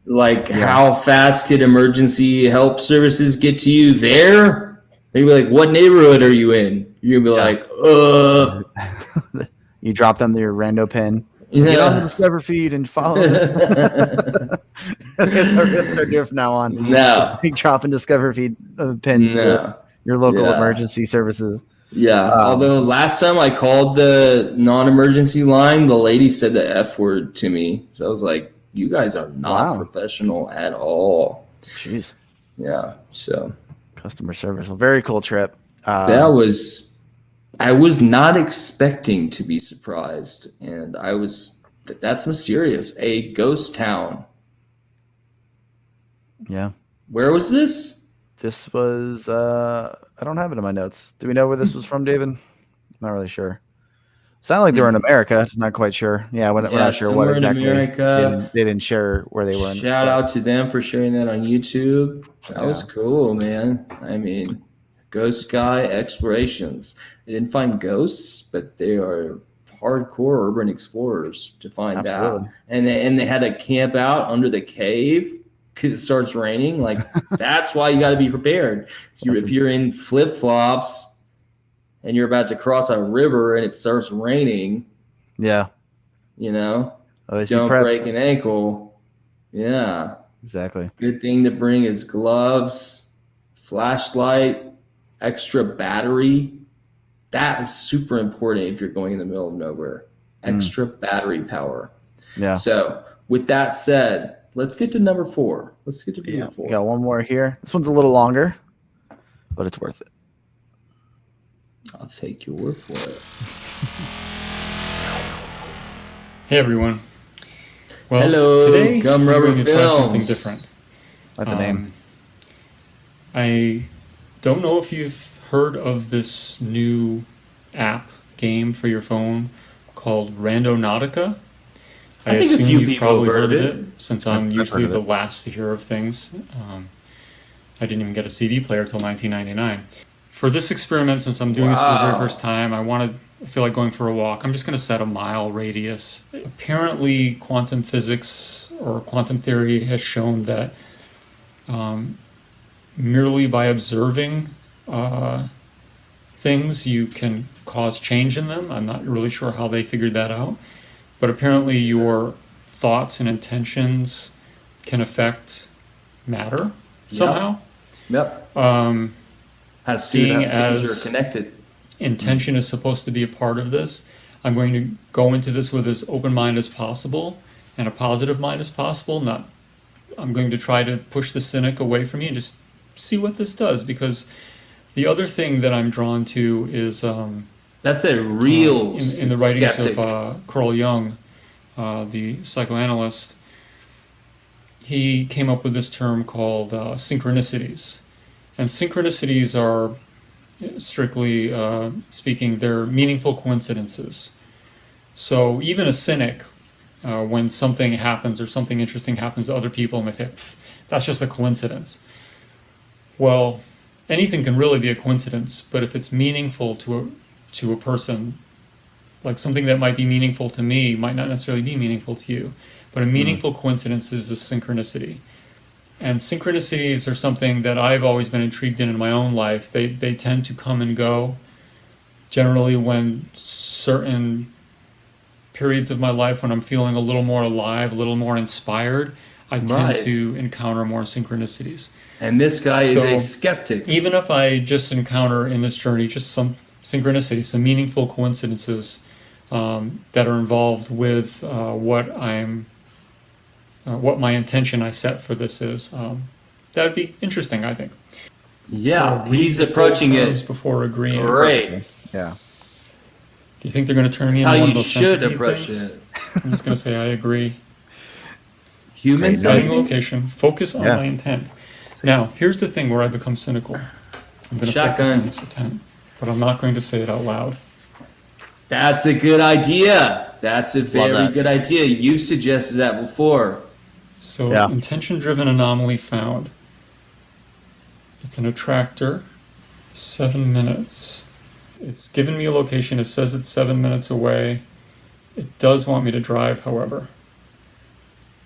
Like, how fast could emergency help services get to you there? They'd be like, what neighborhood are you in? You're going to be like, you drop them your rando pin. Yeah. Get on the Discover feed and follow us. That's what we're going to start doing from now on. No. Just keep dropping Discover feed pins to your local emergency services. Yeah. Although last time I called the non-emergency line, the lady said the F word to me. So I was like, you guys are not professional at all. Jeez. Yeah. So customer service. Well, very cool trip. I was not expecting to be surprised. And that's mysterious. A ghost town. Yeah. Where was this? This was, I don't have it in my notes. Do we know where this was from, David? Not really sure. Sounded like they were in America. Just not quite sure. Yeah, we're not sure what exactly. America. They didn't share where they were. Shout out to them for sharing that on YouTube. That was cool, man. I mean, Ghost Guy Explorations. They didn't find ghosts, but they are hardcore urban explorers to find out. And they had to camp out under the cave because it starts raining. Like, that's why you got to be prepared. So if you're in flip-flops and you're about to cross a river and it starts raining, always don't break an ankle. Yeah. Exactly. Good thing to bring is gloves, flashlight, extra battery. That is super important if you're going in the middle of nowhere. Extra battery power. Yeah. So with that said, let's get to number 4. Let's get to number 4. We got one more here. This one's a little longer, but it's worth it. I'll take your word for it. Hey everyone. Well, hello, today Gum we're Rubber going to try something different. Like the name. I don't know if you've heard of this new app game for your phone called Randonautica. I think assume a few you've probably heard of it since I'm usually the last to hear of things. I didn't even get a CD player till 1999. For this experiment, since I'm doing this for the very first time, I feel like going for a walk. I'm just going to set a mile radius. Apparently, quantum physics or quantum theory has shown that merely by observing things, you can cause change in them. I'm not really sure how they figured that out. But apparently your thoughts and intentions can affect matter somehow. Yep. Seeing as you're connected. Intention is supposed to be a part of this, I'm going to go into this with as open mind as possible and a positive mind as possible. I'm going to try to push the cynic away from me and just see what this does, because the other thing that I'm drawn to is that's a real in the writings skeptic. of Carl Jung, the psychoanalyst. He came up with this term called synchronicities. And synchronicities are, strictly speaking, they're meaningful coincidences. So even a cynic, when something happens or something interesting happens to other people and they say, that's just a coincidence. Well, anything can really be a coincidence, but if it's meaningful to a person, like something that might be meaningful to me might not necessarily be meaningful to you. But a meaningful coincidence is a synchronicity. And synchronicities are something that I've always been intrigued in my own life. They tend to come and go. Generally, when certain periods of my life when I'm feeling a little more alive, a little more inspired, I tend to encounter more synchronicities. And this guy is a skeptic. Even if I just encounter in this journey just some synchronicities, some meaningful coincidences that are involved with what my intention I set for this is. That would be interesting, I think. Yeah, he's approaching it before agreeing. Great. Yeah. Do you think they're going to turn me into one of those centipede things? I'm just going to say I agree. Human setting location, focus on my intent. Now, here's the thing where I become cynical. I'm going to focus on this intent, but I'm not going to say it out loud. That's a good idea. that's a very good idea. You've suggested that before. So intention-driven anomaly found. It's an attractor. 7 minutes. It's given me a location. It says it's 7 minutes away. It does want me to drive, however.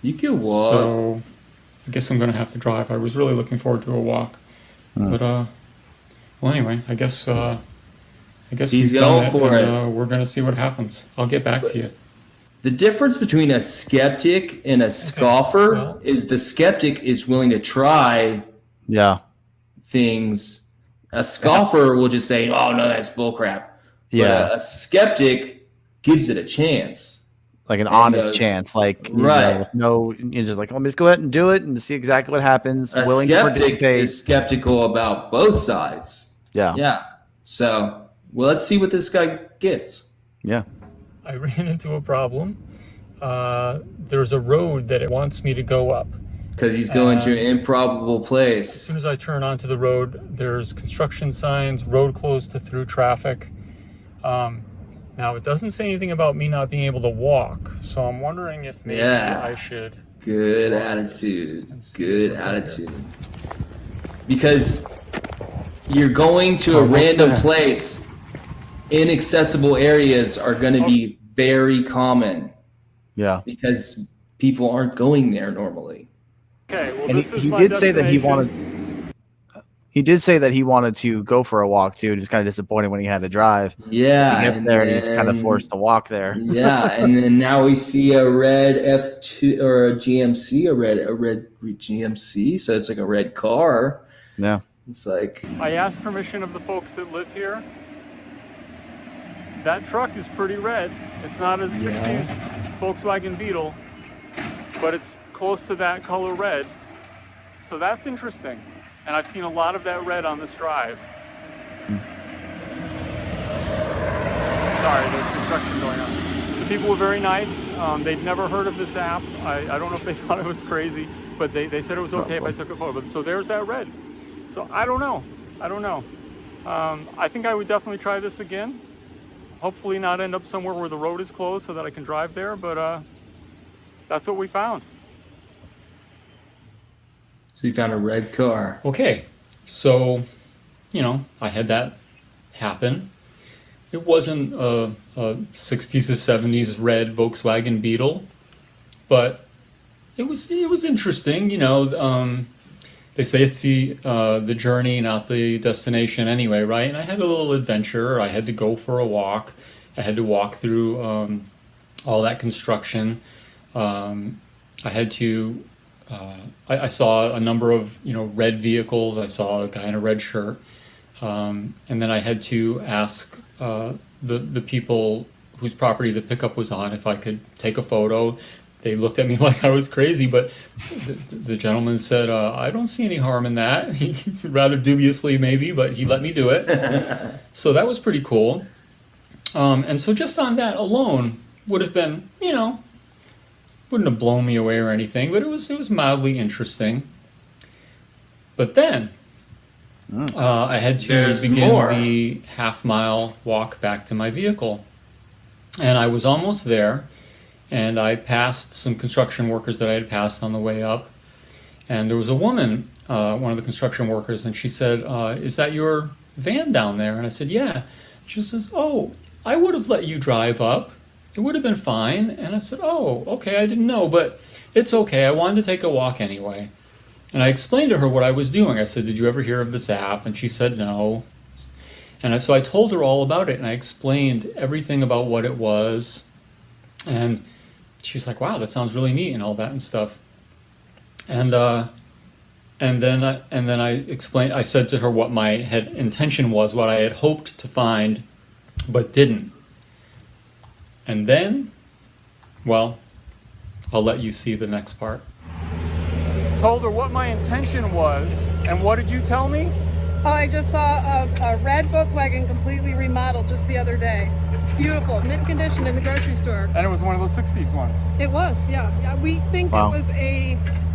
You can walk. So I guess I'm going to have to drive. I was really looking forward to a walk. But, well, anyway, I guess he's going for it. We're going to see what happens. I'll get back to you. The difference between a skeptic and a scoffer is the skeptic is willing to try things. A scoffer will just say, oh, no, that's bullcrap. Yeah. But a skeptic gives it a chance. Like an honest chance. Like, you know, you're just like, let me just go ahead and do it and see exactly what happens. A willing to participate. Is skeptical about both sides. Yeah. Yeah. So, well, let's see what this guy gets. Yeah. I ran into a problem. There's a road that it wants me to go up. Because he's going to an improbable place. As soon as I turn onto the road, there's construction signs, road closed to through traffic. Now, it doesn't say anything about me not being able to walk, so I'm wondering if maybe I should... Good attitude. Good attitude. Because you're going to a random place. Inaccessible areas are going to be very common. Yeah. Because people aren't going there normally. Okay, well, and he did say that he wanted. He did say that he wanted to go for a walk too. Just kind of disappointed when he had to drive. Yeah, he gets there and he's kind of forced to walk there. Yeah, and then now we see a red F2 or a GMC, a red GMC. So it's like a red car. Yeah, it's like I asked permission of the folks that live here. That truck is pretty red. It's not a 60s Volkswagen Beetle, but it's close to that color red. So that's interesting. And I've seen a lot of that red on this drive. Sorry, there's construction going on. The people were very nice. They'd never heard of this app. I don't know if they thought it was crazy, but they said it was okay if I took a photo. So there's that red. So I don't know. I think I would definitely try this again. Hopefully not end up somewhere where the road is closed so that I can drive there, but that's what we found. So you found a red car. Okay, so, I had that happen. It wasn't a 60s or 70s red Volkswagen Beetle, but it was interesting. They say it's the journey, not the destination anyway, right? And I had a little adventure. I had to go for a walk. I had to walk through all that construction. I had to... I saw a number of red vehicles. I saw a guy in a red shirt, and then I had to ask the people whose property the pickup was on if I could take a photo. They looked at me like I was crazy, but the gentleman said, "I don't see any harm in that." Rather dubiously, maybe, but he let me do it. So that was pretty cool. And so just on that alone would have been, wouldn't have blown me away or anything, but it was mildly interesting. But then I had to begin the half-mile walk back to my vehicle. And I was almost there, and I passed some construction workers that I had passed on the way up. And there was a woman, one of the construction workers, and she said, "Is that your van down there?" And I said, "Yeah." She says, "Oh, I would have let you drive up. It would have been fine." And I said, "Oh, okay, I didn't know, but it's okay. I wanted to take a walk anyway." And I explained to her what I was doing. I said, "Did you ever hear of this app?" And she said, "No." And so I told her all about it, and I explained everything about what it was. And she's like, "Wow, that sounds really neat," and all that and stuff. And then I explained. I said to her what my intention was, what I had hoped to find, but didn't. And then, well, I'll let you see the next part. Told her what my intention was, and what did you tell me? Oh, I just saw a red Volkswagen completely remodeled just the other day. Beautiful, mint condition in the grocery store. And it was one of those 60s ones? It was, yeah. We think it was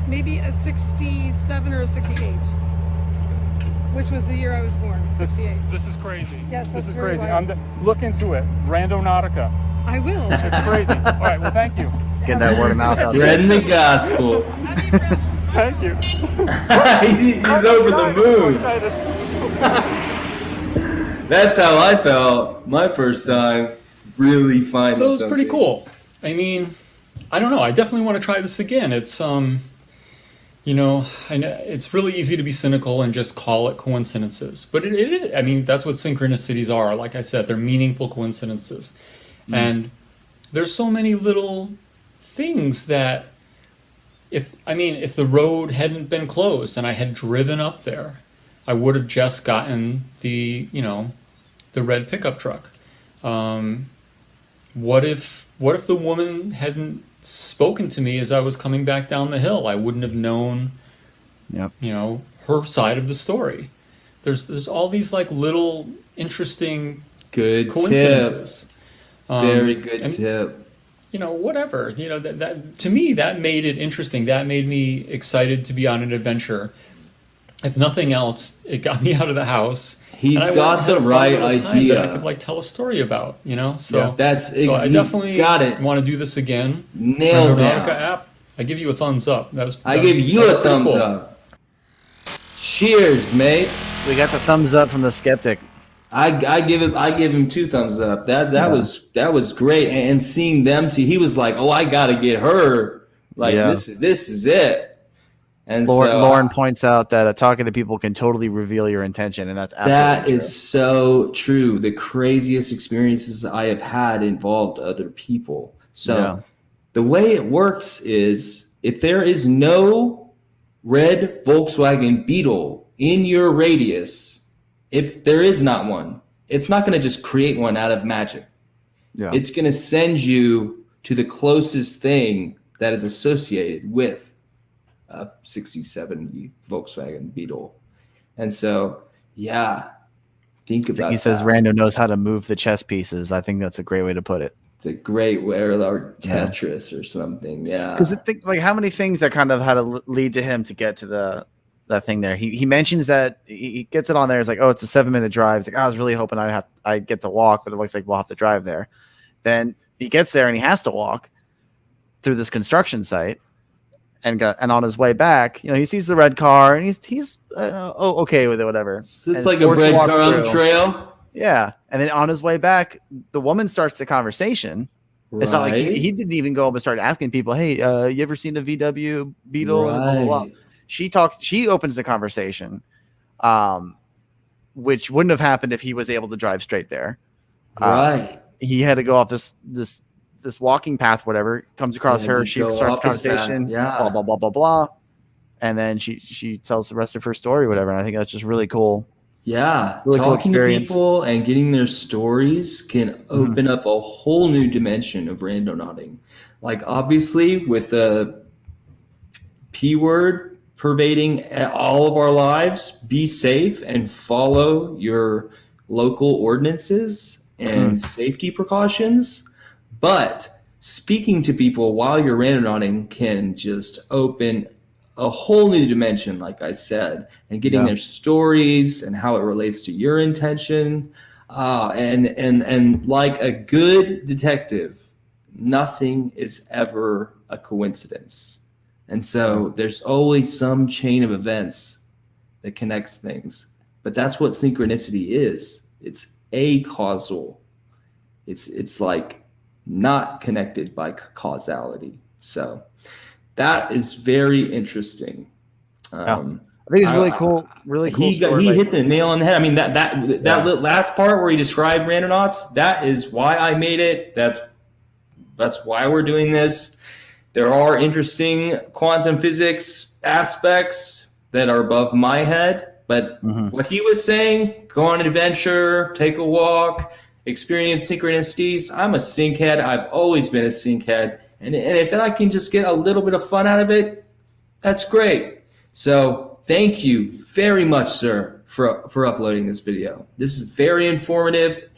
maybe a 67 or a 68, which was the year I was born, 68. This is crazy. Yes, this is very crazy. wild. Look into it. Randonautica. I will. It's crazy. All right, well, thank you. Get that word of mouth out there. Spreading the gospel. Thank you. He's over the moon. That's how I felt my first time really finding So it's pretty something. cool. I mean, I don't know. I definitely want to try this again. It's you know, I know it's really easy to be cynical and just call it coincidences, but it is. I mean, that's what synchronicities are. Like I said, they're meaningful coincidences, and there's so many little things that if the road hadn't been closed and I had driven up there, I would have just gotten the red pickup truck. What if the woman hadn't spoken to me as I was coming back down the hill? I wouldn't have known, her side of the story. There's all these like little interesting Good coincidences. tip. Very good tip. Whatever. That to me that made it interesting. That made me excited to be on an adventure. If nothing else, it got me out of the house. He's got the right idea that I could like tell a story about, So yeah, so I definitely got it. want to do this again. Nailed Randonautica down. app. I give you a thumbs up. I give you a thumbs up. Cheers, mate. We got the thumbs up from the Skeptic. I give him 2 thumbs up. That was great. And seeing them too, he was like, "Oh, I gotta get her. Like this is it." And Lauren points out that talking to people can totally reveal your intention, and that's absolutely true. Is so true. The craziest experiences I have had involved other people. So the way it works is if there is no red Volkswagen Beetle in your radius, if there is not one, it's not going to just create one out of magic. Yeah. It's going to send you to the closest thing that is associated with a 60-70 Volkswagen Beetle. And so, think about it. He says Rando knows how to move the chess pieces. I think that's a great way to put it. It's a great way, or Tetris or something. Yeah. Because like how many things that kind of had to lead to him to get to that thing there. He mentions that he gets it on there. It's like, oh, it's a 7-minute drive. It's like, I was really hoping I'd get to walk, but it looks like we'll have to drive there. Then he gets there and he has to walk through this construction site. And on his way back, he sees the red car and he's okay with it, whatever. So it's like a breadcrumb trail. Yeah, and then on his way back, the woman starts the conversation. Right. It's not like he didn't even go up and start asking people, "Hey, you ever seen a VW Beetle?" Right. Blah, blah, blah. She opens the conversation, which wouldn't have happened if he was able to drive straight there. Right. He had to go off this walking path, whatever, comes across her. She starts the conversation, blah, blah, blah, blah, blah. And then she tells the rest of her story, whatever. And I think that's just really cool. Yeah. Really cool Talking to experience. people and getting their stories can open up a whole new dimension of randonauting. Like, obviously, with the P word pervading all of our lives, be safe and follow your local ordinances and safety precautions. But speaking to people while you're randonauting can just open a whole new dimension, like I said, and getting their stories and how it relates to your intention. And like a good detective, nothing is ever a coincidence. And so there's always some chain of events that connects things. But that's what synchronicity is. It's acausal. It's like not connected by causality. So that is very interesting. I think it's really cool. Really cool. He hit the nail on the head. I mean, that last part where he described randonauts, that is why I made it. That's why we're doing this. There are interesting quantum physics aspects that are above my head, but what he was saying, go on an adventure, take a walk, experience synchronicities. I'm a sync head. I've always been a sync head. And if I can just get a little bit of fun out of it, that's great. So thank you very much, sir, for uploading this video. This is very informative.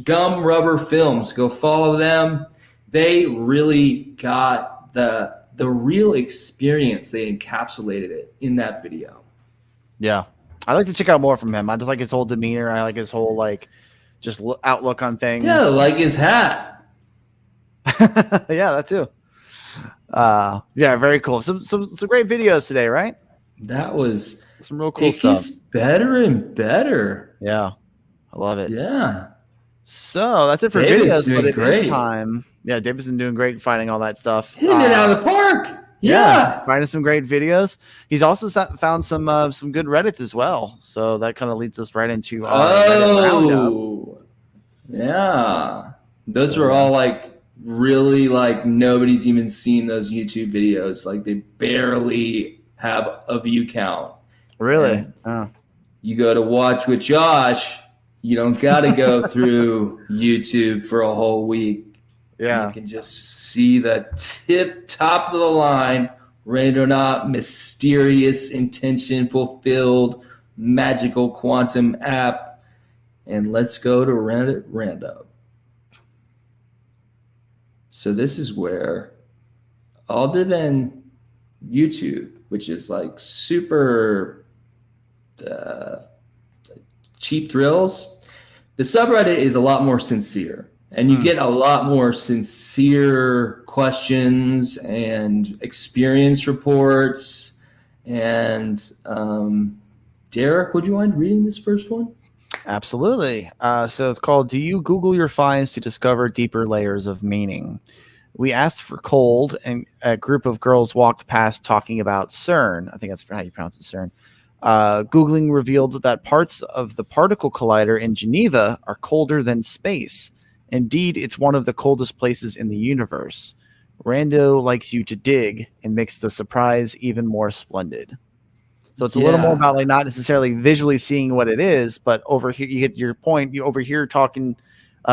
Gum Rubber Films. Go follow them. They really got the real experience. They encapsulated it in that video. Yeah. I like to check out more from him. I just like his whole demeanor. I like his whole just outlook on things. Yeah, like his hat. Yeah, that too. Yeah, very cool. Some great videos today, right? That was some real cool it stuff. Gets better and better. Yeah, I love it. Yeah. So that's it for David's videos, but doing it is great. time. Yeah, David's been doing great finding all that stuff. Hitting it out of the park. Yeah. Finding some great videos. He's also found some good Reddits as well. So that kind of leads us right into our Reddit roundup. Yeah. Those are all like really like nobody's even seen those YouTube videos. Like they barely have a view count. Really? You go to watch with Josh, you don't got to go through YouTube for a whole week. Yeah. You can just see the top of the line, Randonaut, mysterious, intention fulfilled, magical quantum app. And let's go to Reddit Random. So this is where, other than YouTube, which is like super cheap thrills, the subreddit is a lot more sincere. And you get a lot more sincere questions and experience reports. And Derek, would you mind reading this first one? Absolutely. So it's called, Do You Google Your Finds to Discover Deeper Layers of Meaning? We asked for cold, and a group of girls walked past talking about CERN. I think that's how you pronounce it, CERN. Googling revealed that parts of the particle collider in Geneva are colder than space. Indeed, it's one of the coldest places in the universe. Rando likes you to dig and makes the surprise even more splendid. So it's a little more about like not necessarily visually seeing what it is, but over here you get your point. You over here talking,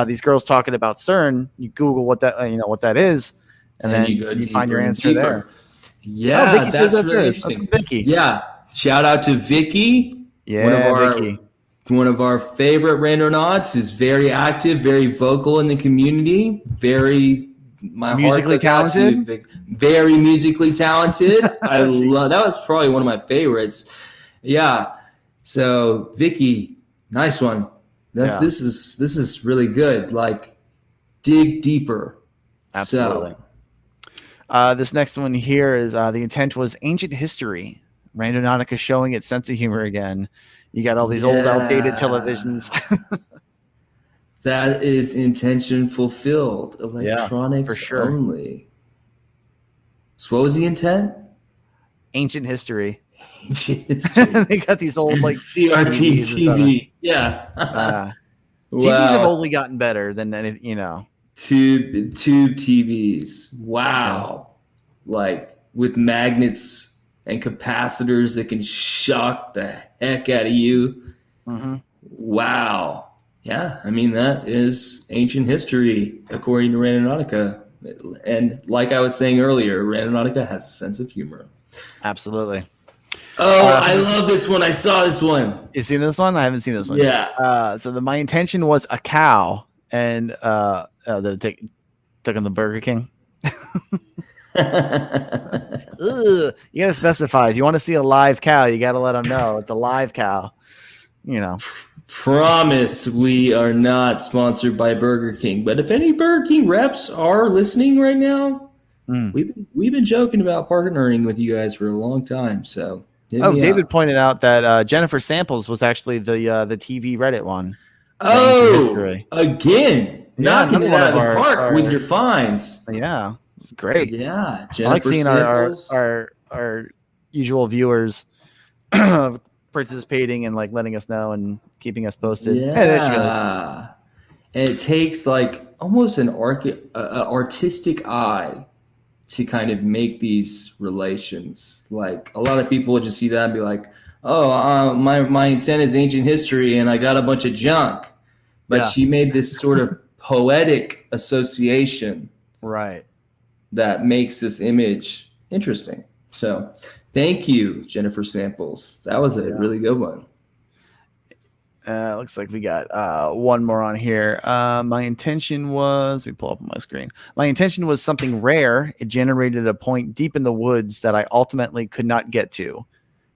these girls talking about CERN. You Google what that what that is, and then you find your answer there. Yeah, Vicky says that's really good. interesting. Vicky. Yeah, shout out to Vicky. Yeah, one of our favorite Randonauts, is very active, very vocal in the community, very musically talented. Very musically talented. I love that. Was probably one of my favorites. Yeah. So Vicky, nice one. This is really good. Like, dig deeper. Absolutely. So, this next one here is the intent was ancient history. Randonautica showing its sense of humor again. You got all these old outdated televisions. That is intention fulfilled. Electronics for sure. only. So what was the intent? Ancient history. Ancient history. They got these old like CRT TV. Yeah. TVs have only gotten better than anything, Tube TVs. Wow. Like with magnets and capacitors that can shock the heck out of you. Mm-hmm. Wow. Yeah, I mean, that is ancient history, according to Randonautica. And like I was saying earlier, Randonautica has a sense of humor. Absolutely. Oh, I love this one. I saw this one. You've seen this one? I haven't seen this one. Yeah. So my intention was a cow, and took on the Burger King. Ugh, you got to specify. If you want to see a live cow, you got to let them know it's a live cow. Promise we are not sponsored by Burger King, but if any Burger King reps are listening right now, we've been joking about partnering with you guys for a long time. So David pointed out that Jennifer Samples was actually the TV Reddit one. Again, knocking it out of the park with your finds. Yeah, it's great. Yeah, Jennifer, I like seeing our usual viewers participating and like letting us know and keeping us posted. Yeah, hey, there she goes. And it takes like almost an artistic eye to kind of make these relations. Like a lot of people would just see that and be like, "Oh, my intent is ancient history, and I got a bunch of junk." But she made this sort of poetic association, right? That makes this image interesting. So, thank you, Jennifer Samples. That was a really good one. Looks like we got one more on here. My intention was, let me pull up on my screen. My intention was something rare. It generated a point deep in the woods that I ultimately could not get to.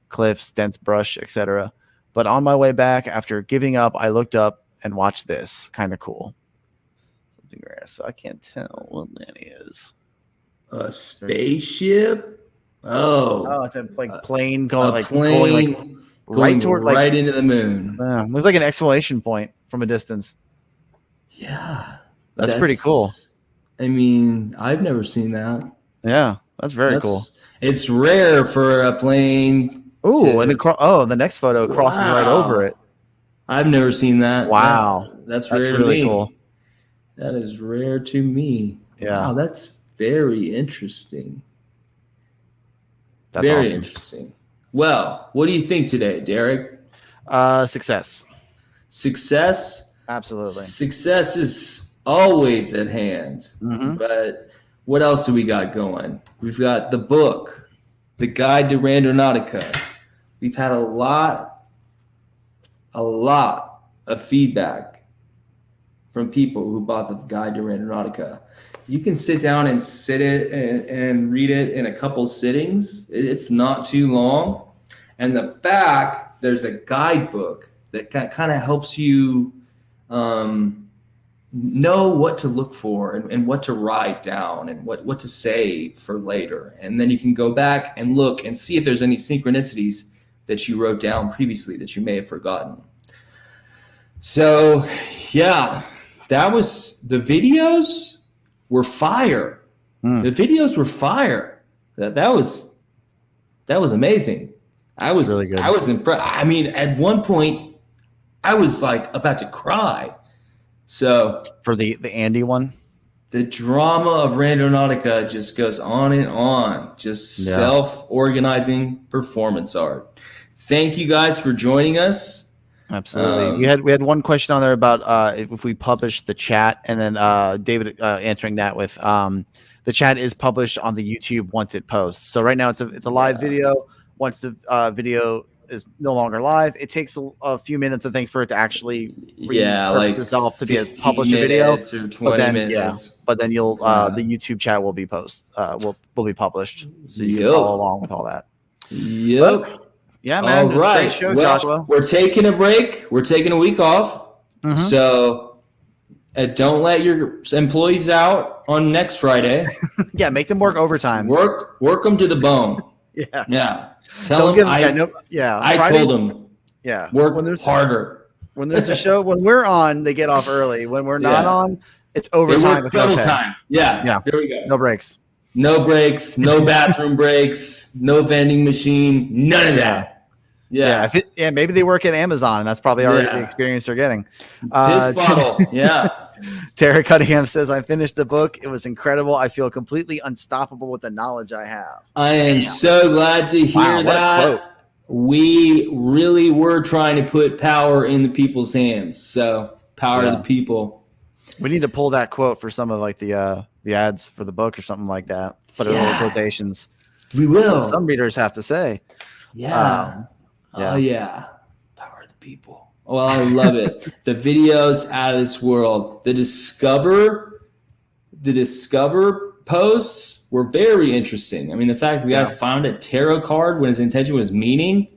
Cliffs, dense brush, etc. But on my way back, after giving up, I looked up and watched this. Kind of cool. rare, so I can't tell what that is. A spaceship? Oh, it's a plane going a like plane going going toward right into the moon. looks like an exclamation point from a distance. Yeah, that's pretty cool. I mean, I've never seen that. Yeah, that's very cool. It's rare for a plane. Ooh, and the next photo crosses right over it. I've never seen that. Wow, that's rare to me. Cool. That is rare to me. Yeah, wow, that's very interesting. That's very awesome. Interesting. Well, what do you think today, Derek? Success. Success? Absolutely. Success is always at hand. Mm-hmm. But what else do we got going? We've got the book, The Guide to Randonautica. We've had a lot of feedback from people who bought the Guide to Randonautica. You can sit down and and read it in a couple sittings. It's not too long. And the back, there's a guidebook that kind of helps you know what to look for and what to write down and what to save for later. And then you can go back and look and see if there's any synchronicities that you wrote down previously that you may have forgotten. So, yeah, that was the videos were fire. The videos were fire. That was amazing. I was really good. I was impressed. I mean, at one point, I was like about to cry. So for the Andy one, the drama of Randonautica just goes on and on. Just self-organizing performance art. Thank you guys for joining us. Absolutely. We had one question on there about if we publish the chat, and then David answering that with the chat is published on the YouTube once it posts. So right now it's a live video. Once the video is no longer live, it takes a few minutes, I think, for it to actually repurpose itself to be a published video. Or 20 minutes. But then you'll the YouTube chat will be will be published, so you can follow along with all that. Yep. But, yeah, man. All right. Great show, Joshua. We're taking a break. We're taking a week off. Mm-hmm. So don't let your employees out on next Friday. Yeah, make them work overtime. Work them to the bone. Yeah. Tell them I told them. Yeah. Work harder. When there's a show, when we're on, they get off early. When we're not on, it's overtime. It's double time. Yeah. There we go. No breaks. No breaks. No bathroom breaks. No vending machine. None of that. Yeah. Maybe they work at Amazon. That's probably already the experience they're getting. Piss bottle. Yeah. Tara Cunningham says, I finished the book. It was incredible. I feel completely unstoppable with the knowledge I have. I am so glad to hear that. We really were trying to put power in the people's hands. So power to the people. We need to pull that quote for some of like the ads for the book or something like that. Put it in the quotations. We will. That's what some readers have to say. Yeah. Oh yeah. Power of the people. Well, I love it. The videos out of this world. The discover posts were very interesting. I mean, the fact that the guy found a tarot card when his intention was meaning,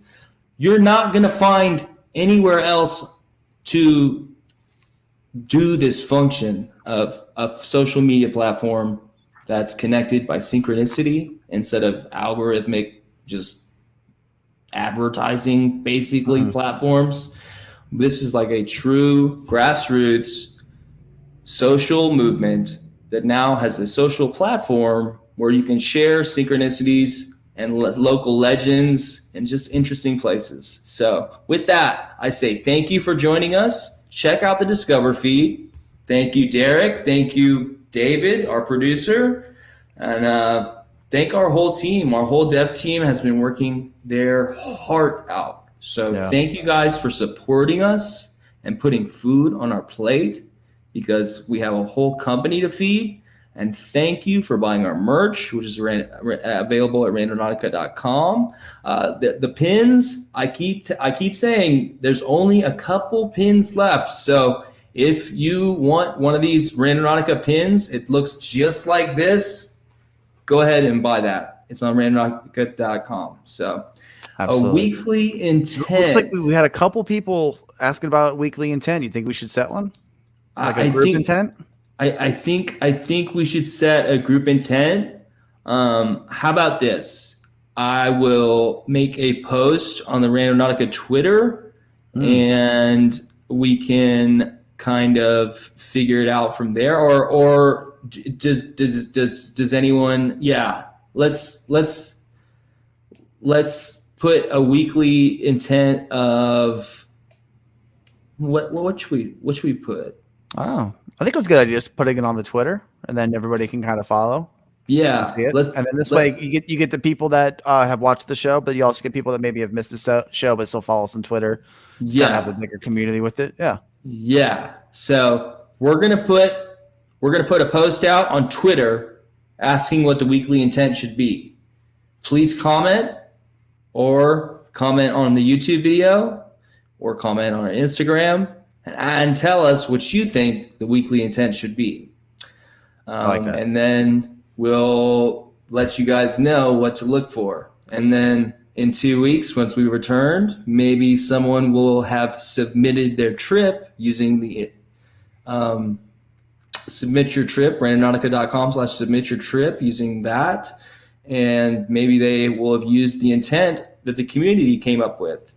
you're not going to find anywhere else to do this function of a social media platform that's connected by synchronicity instead of algorithmic, just advertising basically platforms. This is like a true grassroots social movement that now has a social platform where you can share synchronicities and local legends and just interesting places. So with that, I say thank you for joining us. Check out the Discover feed. Thank you, Derek. Thank you, David, our producer. And thank our whole team. Our whole dev team has been working their heart out. So thank you guys for supporting us and putting food on our plate, because we have a whole company to feed. And thank you for buying our merch, which is available at randonautica.com. The pins, I keep saying there's only a couple pins left. So if you want one of these Randonautica pins, it looks just like this, go ahead and buy that. It's on randonautica.com. So absolutely. A weekly intent. Looks like we had a couple people asking about weekly intent. You think we should set one? Like a group intent? I think we should set a group intent. How about this? I will make a post on the Randonautica Twitter, and we can kind of figure it out from there. Or does anyone? Yeah, let's put a weekly intent of what should we put? Oh, I think it was a good idea just putting it on the Twitter, and then everybody can kind of follow. Yeah, See it. And then this way you get the people that have watched the show, but you also get people that maybe have missed the show but still follow us on Twitter. Yeah, have a bigger community with it. Yeah. So we're gonna put a post out on Twitter asking what the weekly intent should be. Please comment, or comment on the YouTube video, or comment on our Instagram, and tell us what you think the weekly intent should be. I like that. And then we'll let you guys know what to look for. And then in 2 weeks, once we returned, maybe someone will have submitted their trip using the submit your trip, randonautica.com/submit your trip, using that. And maybe they will have used the intent that the community came up with.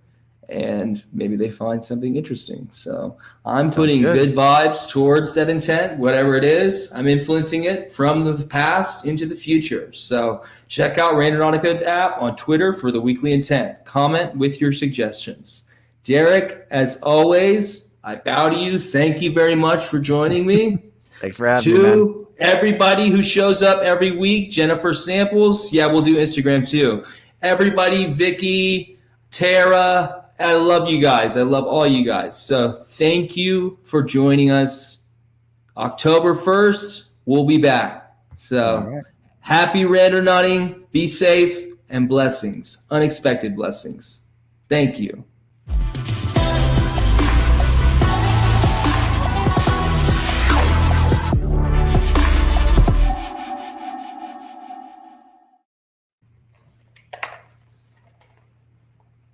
And maybe they find something interesting. So I'm putting good vibes towards that intent, whatever it is. I'm influencing it from the past into the future. So check out Randonautica app on Twitter for the weekly intent. Comment with your suggestions. Derek, as always, I bow to you. Thank you very much for joining me. Thanks for having me, man. Everybody who shows up every week, Jennifer Samples. Yeah, we'll do Instagram too. Everybody, Vicky, Tara, I love you guys. I love all you guys. So thank you for joining us. October 1st, we'll be back. So happy randonauting, be safe, and blessings, unexpected blessings. Thank you.